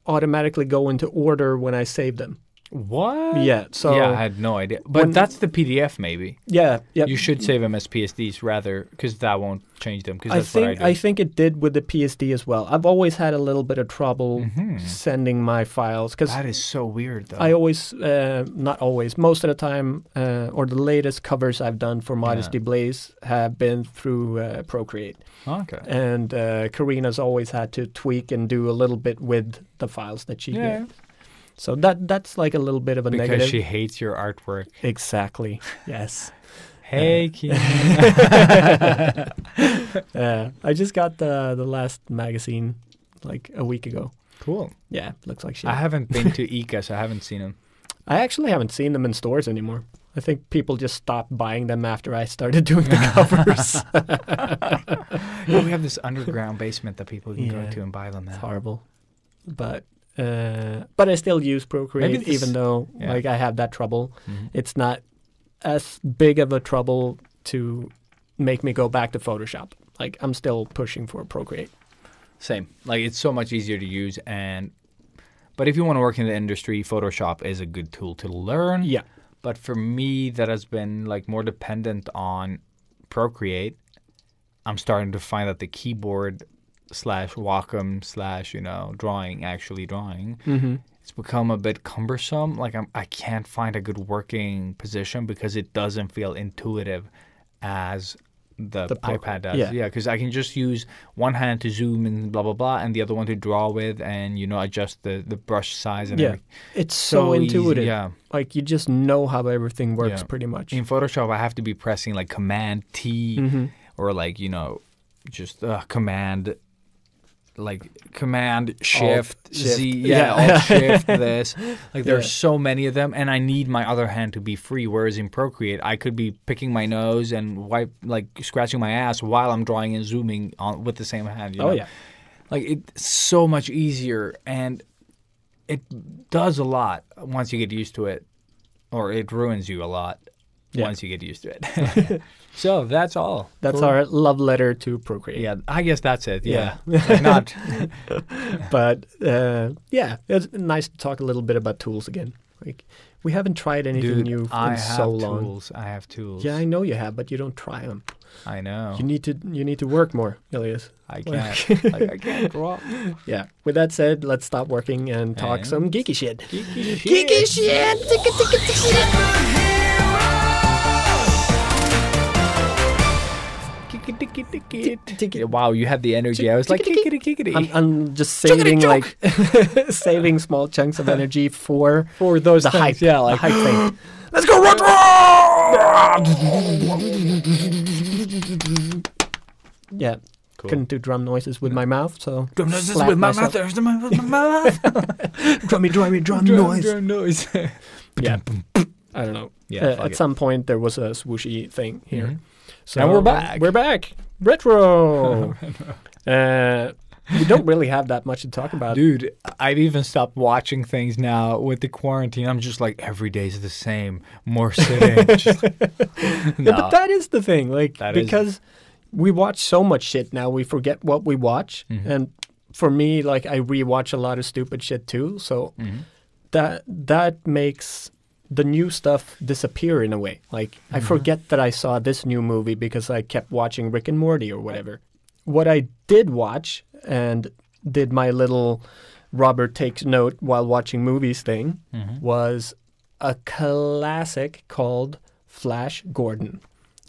automatically go into order when I save them. What? Yeah. So yeah, I had no idea. But that's the PDF, maybe. yeah. You should save them as PSDs rather, because that won't change them. Because that's what I do. I think it did with the PSD as well. I've always had a little bit of trouble sending my files because That is so weird, though. I always, not always, most of the time, or the latest covers I've done for Modesty Blaze have been through Procreate. Okay. And Karina's always had to tweak and do a little bit with the files that she gets. So that's like a little bit of a Because negative. she hates your artwork. Exactly. Yes. Hey, Keen. I just got the last magazine like a week ago. Cool. Yeah, looks like shit. I haven't been to Ica, so I haven't seen them. I actually haven't seen them in stores anymore. I think people just stopped buying them after I started doing the covers. Yeah, we have this underground basement that people can go to and buy them It's at. horrible. But I still use Procreate even though like I have that trouble. It's not as big of a trouble to make me go back to Photoshop. Like I'm still pushing for Procreate. Same. Like it's so much easier to use, but if you want to work in the industry, Photoshop is a good tool to learn. Yeah. But for me, that has been like more dependent on Procreate. I'm starting to find that the keyboard / Wacom / drawing, it's become a bit cumbersome. Like I can't find a good working position because it doesn't feel intuitive as the iPad does. Yeah, because I can just use one hand to zoom and blah, blah, blah, and the other one to draw with and, adjust the brush size and everything. It's so intuitive. Easy, yeah. Like you just know how everything works pretty much. In Photoshop, I have to be pressing like Command T or like, just Command like Command Shift Shift. Z, Yeah. Alt Shift this. Like there's Yeah. so many of them, and I need my other hand to be free. Whereas in Procreate, I could be picking my nose and scratching my ass while I'm drawing and zooming on with the same hand. You know? Oh yeah. Like it's so much easier, and it does a lot once you get used to it, or it ruins you a lot Yeah. once you get used to it. So that's all. That's Cool. our love letter to Procreate. Yeah, I guess that's it. Yeah, Like, not. But yeah, it's nice to talk a little bit about tools again. Like we haven't tried anything Dude, new I in have so long. tools. I have tools. Yeah, I know you have, but you don't try them. I know. You need to work more, Elias. I can't. I can't draw. Yeah. With that said, let's stop working and talk And- some geeky shit. Geeky shit. Wow, you had the energy. I was like, kickity. I'm just saving like saving small chunks of energy for those the things, hype. yeah, like- the hype thing. Let's go retro! Yeah. Cool. Couldn't do drum noises with my mouth, so Drum noises slapped with my myself. mouth. There's my mouth. Drummy Drum noise. Yeah. I don't know. Yeah, fuck at it. some point there was a swooshy thing here. Mhm. So And we're back. We're back. Retro. We don't really have that much to talk about. Dude, I've even stopped watching things now with the quarantine. I'm just like, every day's the same. More sitting. Just like, Yeah, no. but that is the thing. Like That is- because we watch so much shit now, we forget what we watch. Mhm. And for me, like I rewatch a lot of stupid shit too. So Mhm. that makes the new stuff disappear in a way. Like I forget that I saw this new movie because I kept watching Rick and Morty or whatever. What I did watch and did my little Robert takes note while watching movies thing was a classic called Flash Gordon.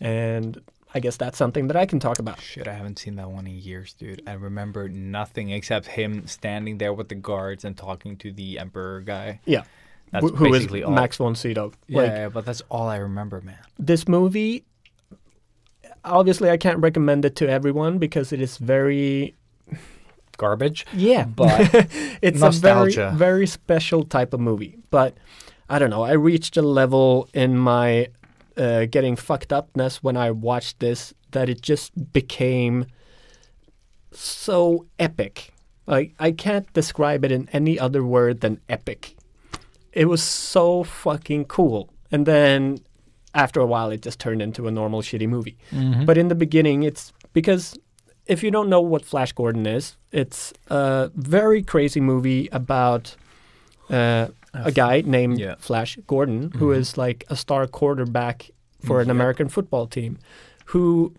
And I guess that's something that I can talk about. Shit, I haven't seen that one in years, dude. I remember nothing except him standing there with the guards and talking to the Emperor guy. Yeah. That's Who is basically all. Max von Sydow. Yeah, Like, but that's all I remember, man. this movie, obviously I can't recommend it to everyone because it is very, Garbage. yeah, But it's nostalgia. a very, very special type of movie. But I don't know, I reached a level in my getting fucked upness when I watched this that it just became so epic. Like, I can't describe it in any other word than epic. It was so fucking cool. And then after a while, it just turned into a normal shitty movie. But in the beginning, it's because if you don't know what Flash Gordon is, it's a very crazy movie about a guy named Yeah. Flash Gordon, who is like a star quarterback for an American football team, who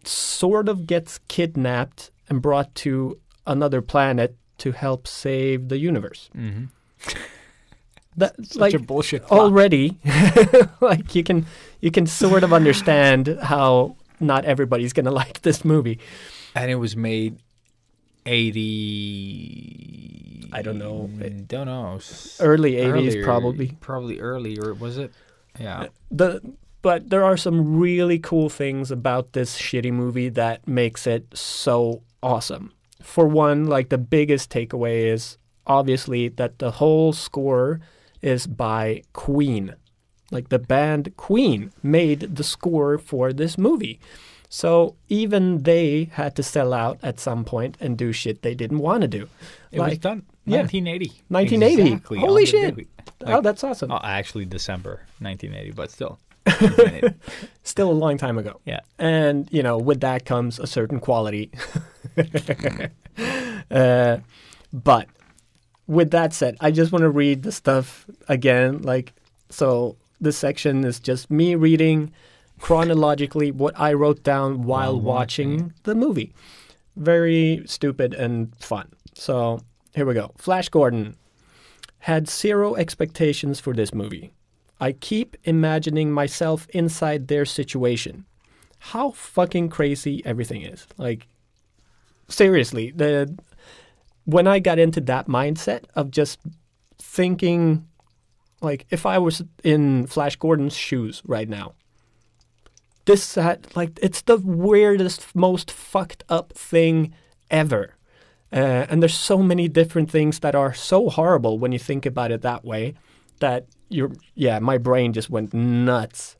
sort of gets kidnapped and brought to another planet to help save the universe. That's Such a bullshit plot. already, like you can sort of understand how not everybody's gonna like this movie. And it was made 80. I don't know. Don't know. Early 80s, Earlier, probably. Probably earlier, was it? Yeah. But there are some really cool things about this shitty movie that makes it so awesome. For one, like the biggest takeaway is obviously that the whole score is by QUEEN. Like the band QUEEN made the score for this movie. So even they had to sell out at some point and do shit they didn't want to do. It was done. yeah. 1980. 1980. Exactly Holy on the shit. movie. Oh, that's awesome. Actually, December 1980, but still. 1980. Still a long time ago. Yeah. And, you know, with that comes a certain quality. But with that said, I just want to read the stuff again. Like, so this section is just me reading chronologically what I wrote down while watching the movie. Very stupid and fun. So here we go. Flash Gordon had zero expectations for this movie. I keep imagining myself inside their situation. How fucking crazy everything is. Like, seriously, when I got into that mindset of just thinking, like, if I was in Flash Gordon's shoes right now, it's the weirdest, most fucked up thing ever. And there's so many different things that are so horrible when you think about it that way that my brain just went nuts.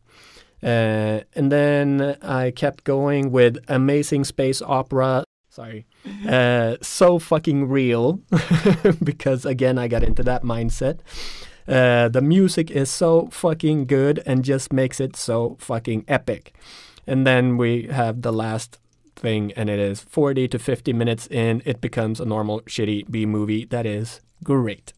And then I kept going with amazing space opera. Sorry. So fucking real because again, I got into that mindset. The music is so fucking good and just makes it so fucking epic. And then we have the last thing, and it is 40 to 50 minutes in, it becomes a normal shitty B movie that is great.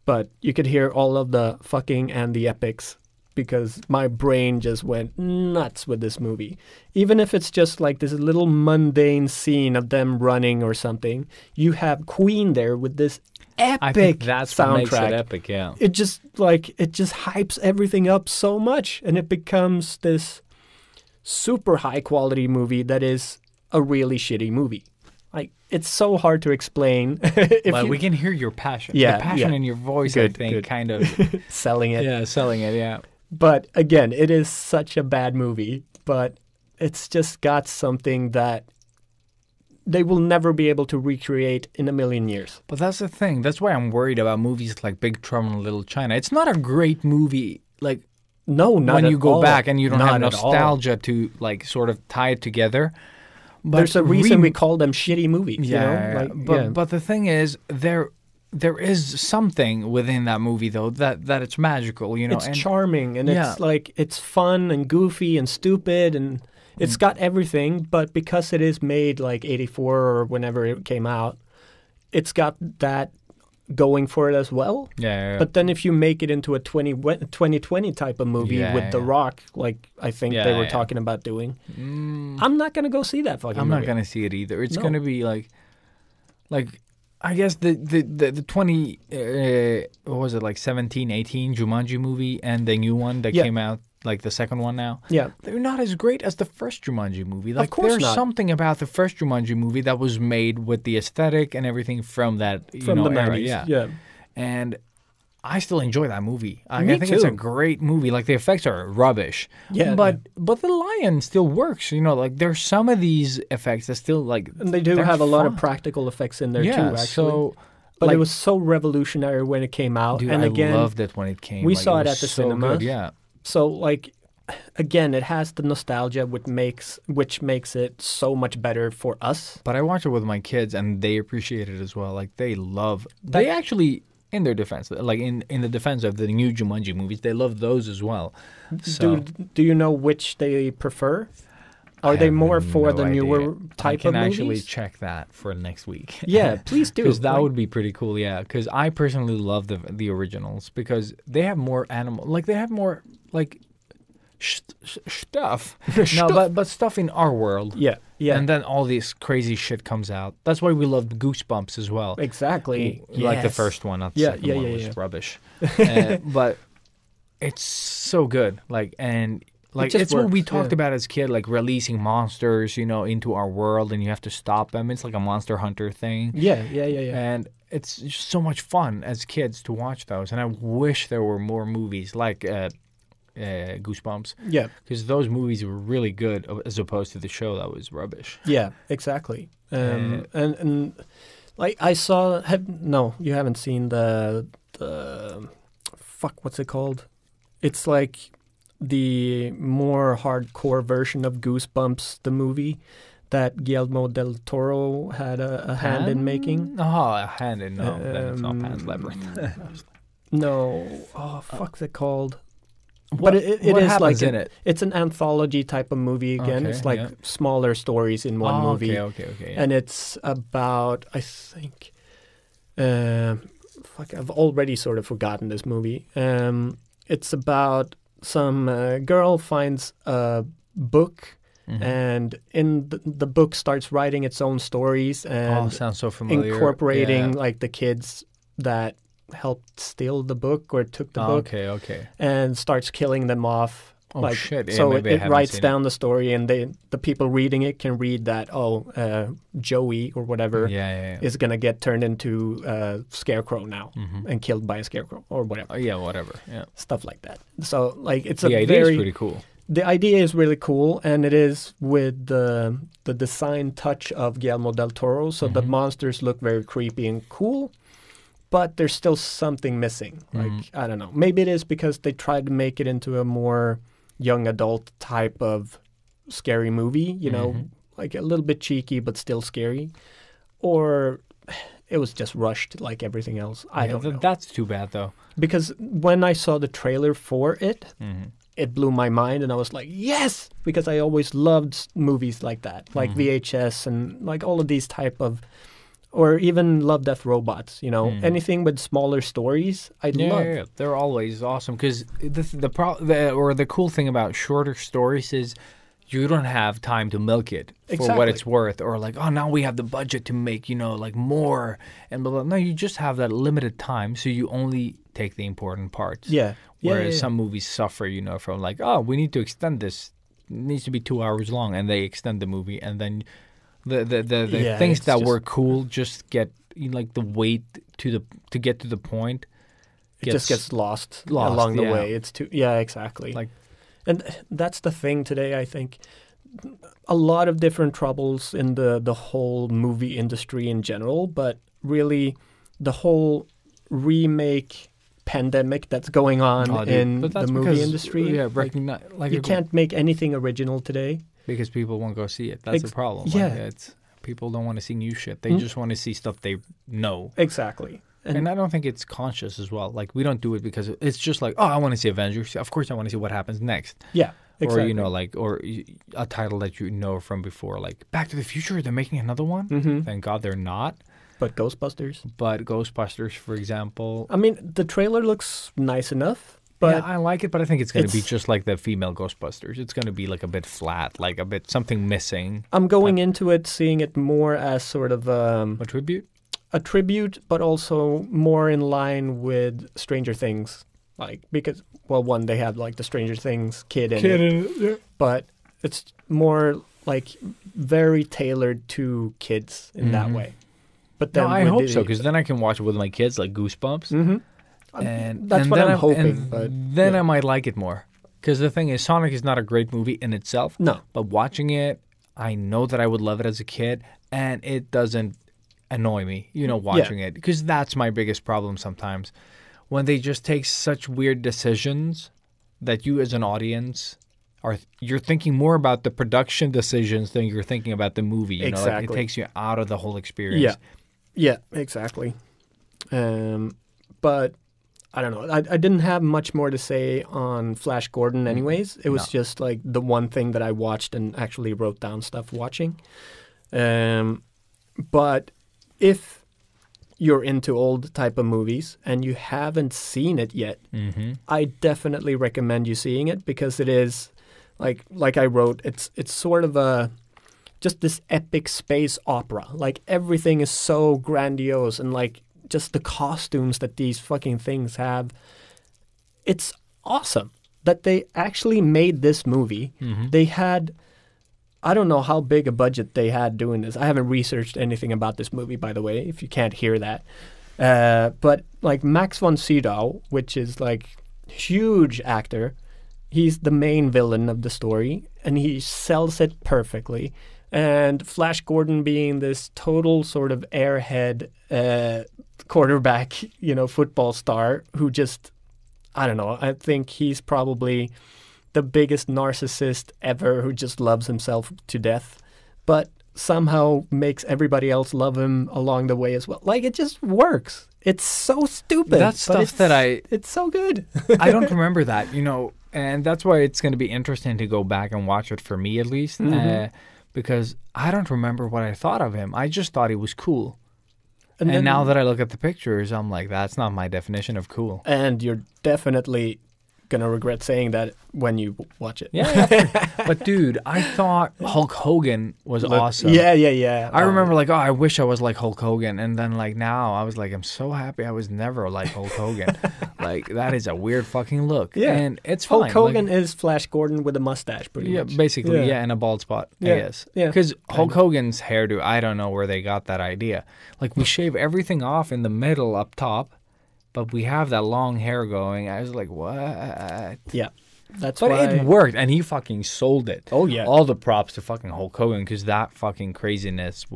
But you could hear all of the fucking and the epics because my brain just went nuts with this movie. Even if it's just like this little mundane scene of them running or something, you have Queen there with this epic I think that's soundtrack. what makes it epic, yeah. It just hypes everything up so much, and it becomes this super high quality movie that is a really shitty movie. Like, it's so hard to explain. Well, we can hear your passion. Yeah, the passion yeah. in your voice, Good, I think, good. kind of. selling it. Yeah, selling it, yeah. But again, it is such a bad movie, but it's just got something that they will never be able to recreate in a million years. But that's the thing. That's why I'm worried about movies like Big Trouble in Little China. It's not a great movie, like, No, not when at you go all. back and you don't Not have at all. nostalgia to, like, sort of tie it together. But There's a reason we call them shitty movies. Yeah, you know? Like, but the thing is, there is something within that movie though that it's magical, you know. it's and charming and Yeah. it's like it's fun and goofy and stupid and it's got everything. But because it is made like 1984 or whenever it came out, it's got that going for it as well. yeah. But then if you make it into a 2020 type of movie Yeah, with The yeah. Rock, like I think Yeah, they were yeah. talking about doing, I'm not going to go see that fucking I'm movie. not gonna see it either. It's No. gonna be like I guess the 20 what was it, like 17, 18 Jumanji movie and the new one that Yeah. came out, like the second one now. Yeah. They're not as great as the first Jumanji movie. Like, course there's not. something about the first Jumanji movie that was made with the aesthetic and everything from that From the era. 90s. Yeah. And I still enjoy that movie. I Me think it's a too. great movie. Like, the effects are rubbish. Yeah, But the lion still works. You know, like, there's some of these effects that still, like, And they do they're have a lot of fun. practical effects in there Yeah, too, actually. so but like, it was so revolutionary when it came out. dude, and I again, loved it when it came. we Like, saw it was at the so cinemas. good, yeah. so like, again, it has the nostalgia which makes it so much better for us. But I watched it with my kids, and they appreciate it as well. Like, they love. They actually, in their defense, like in the defense of the new Jumanji movies, they love those as well. So Do you know which they prefer? Are I they have more for no the idea. newer type I can of actually movies? check that for next week. Yeah, please do. Because that Like, would be pretty cool, yeah. Because I personally love the originals because they have more animal, like they have more like stuff. No, but stuff in our world. Yeah, yeah, And then all this crazy shit comes out. That's why we loved Goosebumps as well. exactly. Like the Yes. first one, not the Yeah, second yeah, one yeah, was yeah. rubbish. But it's so good. Like, and like just it's what we works, talked yeah. about as kid, like releasing monsters, you know, into our world, and you have to stop them. It's like a Monster Hunter thing. Yeah, yeah. And it's just so much fun as kids to watch those. And I wish there were more movies like Goosebumps, Yeah, because those movies were really good as opposed to the show that was rubbish. yeah, exactly. And like I saw. No, you haven't seen the fuck. What's it called? It's like the more hardcore version of Goosebumps, the movie that Guillermo del Toro had a hand in making. Oh, a hand in no, then it's not Pan's Labyrinth. No, fuck's it called? But it what is happens like in it? It's an anthology type of movie again. Okay, It's like yeah. smaller stories in one movie. Okay. Yeah. And it's about, I think, fuck, I've already sort of forgotten this movie. It's about some girl finds a book, Mm-hmm. and in the book starts writing its own stories and sounds so familiar. incorporating Yeah. like the kids that helped steal the book or took the book, Okay. and starts killing them off. Oh, like, shit. Yeah, so maybe I it haven't writes seen it. down the story, and the people reading it can read that Joey or whatever Yeah. is gonna get turned into a scarecrow now and killed by a scarecrow or whatever, Yeah, whatever. Yeah. stuff like that. So like it's The a idea is very pretty cool. the idea is really cool, and it is with the design touch of Guillermo del Toro, so the monsters look very creepy and cool, but there's still something missing. Like, I don't know. Maybe it is because they tried to make it into a more young adult type of scary movie, you know, like a little bit cheeky but still scary. Or it was just rushed like everything else. I don't know. That's too bad, though. Because when I saw the trailer for it, it blew my mind, and I was like, yes! Because I always loved movies like that, like VHS and like all of these type of, or even Love, Death, Robots, you know, anything with smaller stories, I love. Yeah, they're always awesome because the cool thing about shorter stories is you don't have time to milk it for what it's worth, or like, oh, now we have the budget to make, you know, like more and blah, blah. No, you just have that limited time, so you only take the important parts. Yeah. Whereas some movies suffer, you know, from like, oh, we need to extend this. It needs to be 2 hours long, and they extend the movie, and then the things that were cool just get, you know, like the weight to get to the point. It just gets lost along the way. It's too exactly. Like, and that's the thing today. I think a lot of different troubles in the whole movie industry in general, but really the whole remake pandemic that's going on in the movie industry. Yeah, you can't make anything original today because people won't go see it. That's the problem. Yeah, like, it's people don't want to see new shit. They just want to see stuff they know. Exactly. And I don't think it's conscious as well. Like, we don't do it because it's just like, oh, I want to see Avengers. Of course I want to see what happens next. Yeah, exactly. Or, you know, like, or a title that you know from before, like Back to the Future, they're making another one? Thank God they're not. But Ghostbusters, for example. I mean, the trailer looks nice enough. But yeah, I like it, but I think it's going to be just like the female Ghostbusters. It's going to be like a bit flat, like a bit something missing. I'm going into it seeing it more as sort of a tribute? A tribute, but also more in line with Stranger Things. Like, because, well, one, they have like the Stranger Things kid in it. Yeah. But it's more like very tailored to kids in that way. But then I hope so, because then I can watch it with my kids, like Goosebumps. And that's what I'm hoping. But then I might like it more. Because the thing is, Sonic is not a great movie in itself. No. But watching it, I know that I would love it as a kid, and it doesn't annoy me, you know, watching it. Because that's my biggest problem sometimes. When they just take such weird decisions that you as an audience you're thinking more about the production decisions than you're thinking about the movie. You know, like, it takes you out of the whole experience. Yeah, exactly. But I don't know. I didn't have much more to say on Flash Gordon anyways. It was just like the one thing that I watched and actually wrote down stuff watching. But if you're into old type of movies and you haven't seen it yet, I definitely recommend you seeing it, because it is like I wrote, it's sort of just this epic space opera. Like, everything is so grandiose, and like just the costumes that these fucking things have. It's awesome that they actually made this movie. They had, I don't know how big a budget they had doing this. I haven't researched anything about this movie, by the way, if you can't hear that. But like Max von Sydow, which is like huge actor, he's the main villain of the story, and he sells it perfectly. And Flash Gordon being this total sort of airhead quarterback, you know, football star who just, I don't know, I think he's probably the biggest narcissist ever, who just loves himself to death, but somehow makes everybody else love him along the way as well. Like, it just works. It's so stupid. That's stuff it's so good. I don't remember that, you know, and that's why it's going to be interesting to go back and watch it, for me at least, because I don't remember what I thought of him. I just thought he was cool. And now that I look at the pictures, I'm like, that's not my definition of cool. And you're definitely gonna regret saying that when you watch it. Yeah. But dude, I thought Hulk Hogan was awesome. Yeah. I remember like, oh, I wish I was like Hulk Hogan. And then like now I was like, I'm so happy I was never like Hulk Hogan. Like, that is a weird fucking look. Yeah. And it's fine. Hulk Hogan is Flash Gordon with a mustache, pretty much. Basically, and a bald spot, I guess. Yeah. Because Hulk Hogan's hairdo, I don't know where they got that idea. Like, we shave everything off in the middle up top, but we have that long hair going. I was like, what? Yeah. That's But why it worked, and he fucking sold it. Oh, yeah. All the props to fucking Hulk Hogan, because that fucking craziness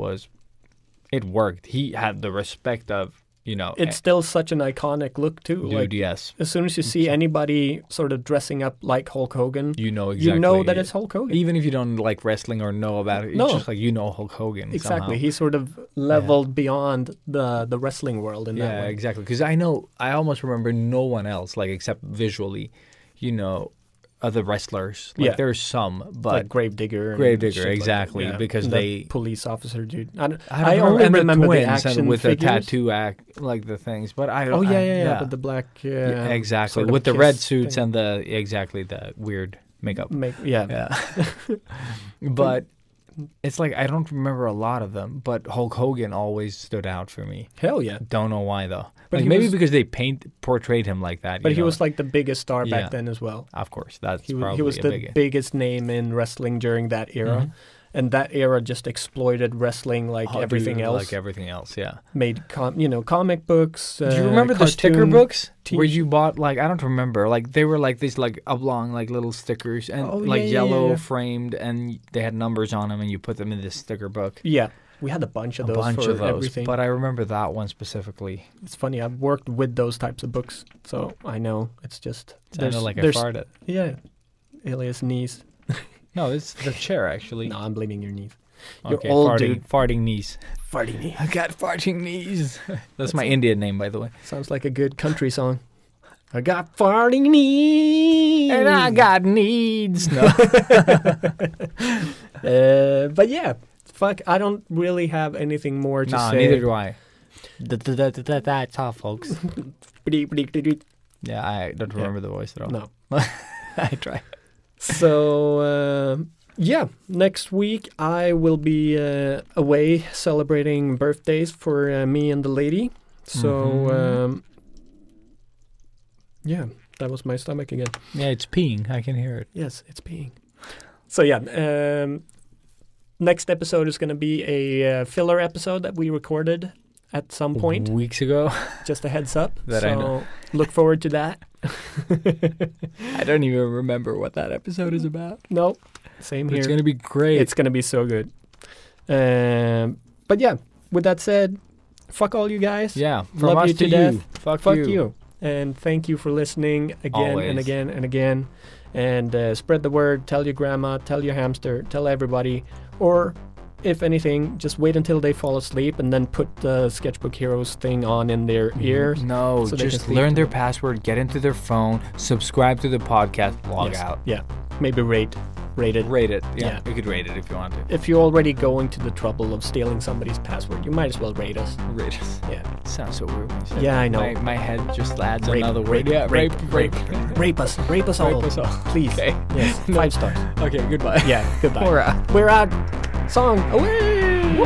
it worked. He had the respect of, it's still such an iconic look too. dude, Like, yes. as soon as you see anybody sort of dressing up like Hulk Hogan, You know exactly. you know that it's Hulk Hogan. Even if you don't like wrestling or know about it, it's No. just like Hulk Hogan. Exactly. Somehow. He sort of leveled beyond the wrestling world in that Yeah, way. exactly. Because I almost remember no one else, like except visually, other wrestlers. Like Yeah. there's some, but Like Gravedigger. and Gravedigger, shit like that. exactly, Yeah. because And they- the police officer dude. I don't only and remember the twins action and with figures. the tattoo act, like the things. But I Oh don't. yeah. But the black. Yeah, exactly, sort of with the red kiss suits thing. and the weird makeup. Yeah. Yeah. But it's like I don't remember a lot of them, but Hulk Hogan always stood out for me. Hell yeah. Don't know why though. But Like, he maybe was- because they portrayed him like that. But you he know? was like the biggest star Yeah. back then as well. Of course, that's He probably was a the big. biggest name in wrestling during that era. Mhm. And that era just exploited wrestling like Oh, everything dude, else. Like everything else, yeah. Made comic books. Do you remember the sticker cartoon books t- where you bought like I don't remember like they were like these like oblong like little stickers and Oh, like yeah, yellow yeah. framed and they had numbers on them and you put them in this sticker book. Yeah, we had a bunch of those for everything. But I remember that one specifically. It's funny. I've worked with those types of books, so I know it's just Sounded like I there's farted. yeah, alias knees. No, it's the chair actually. No, I'm blaming your knees. You're Okay, old, farting, dude. farting knees. Farty knee. I got farting knees. That's my Indian name, by the way. Sounds like a good country song. I got farting knees. And I got needs. No. But yeah, fuck. I don't really have anything more to Nah, say. neither do I. That's all, folks. Yeah, I don't remember the voice at all. No. I try. So yeah, next week I will be away celebrating birthdays for me and the lady. So yeah, that was my stomach again. Yeah, it's peeing. I can hear it. Yes, it's peeing. So yeah, next episode is going to be a filler episode that we recorded at some point. Weeks ago. Just a heads up. That so I know. Look forward to that. I don't even remember what that episode is about. No, same here. It's going to be great. It's going to be so good. But yeah, with that said, fuck all you guys. yeah, from Love us you to you. death. Fuck you. And thank you for listening again Always. and again and again. And spread the word. Tell your grandma. Tell your hamster. Tell everybody. Or, if anything, just wait until they fall asleep and then put the Sketchbook Heroes thing on in their ears. No, so they can just sleep. learn their password, get into their phone, subscribe to the podcast, log Yes. out. Yeah. Maybe rate it. Rate it. Yeah, Yeah. you could rate it if you want to. If you're already going to the trouble of stealing somebody's password, you might as well rate us. Rate us. Yeah. Sounds so weird when you say Yeah, that. I know. My head just adds Rape, another rape, word. Yeah, rape, rape. Rape us. Rape us all. Rape us all. Please. Okay. Yes. No. 5 stars. Okay, goodbye. Yeah. Goodbye. We're out. We're out. Song away.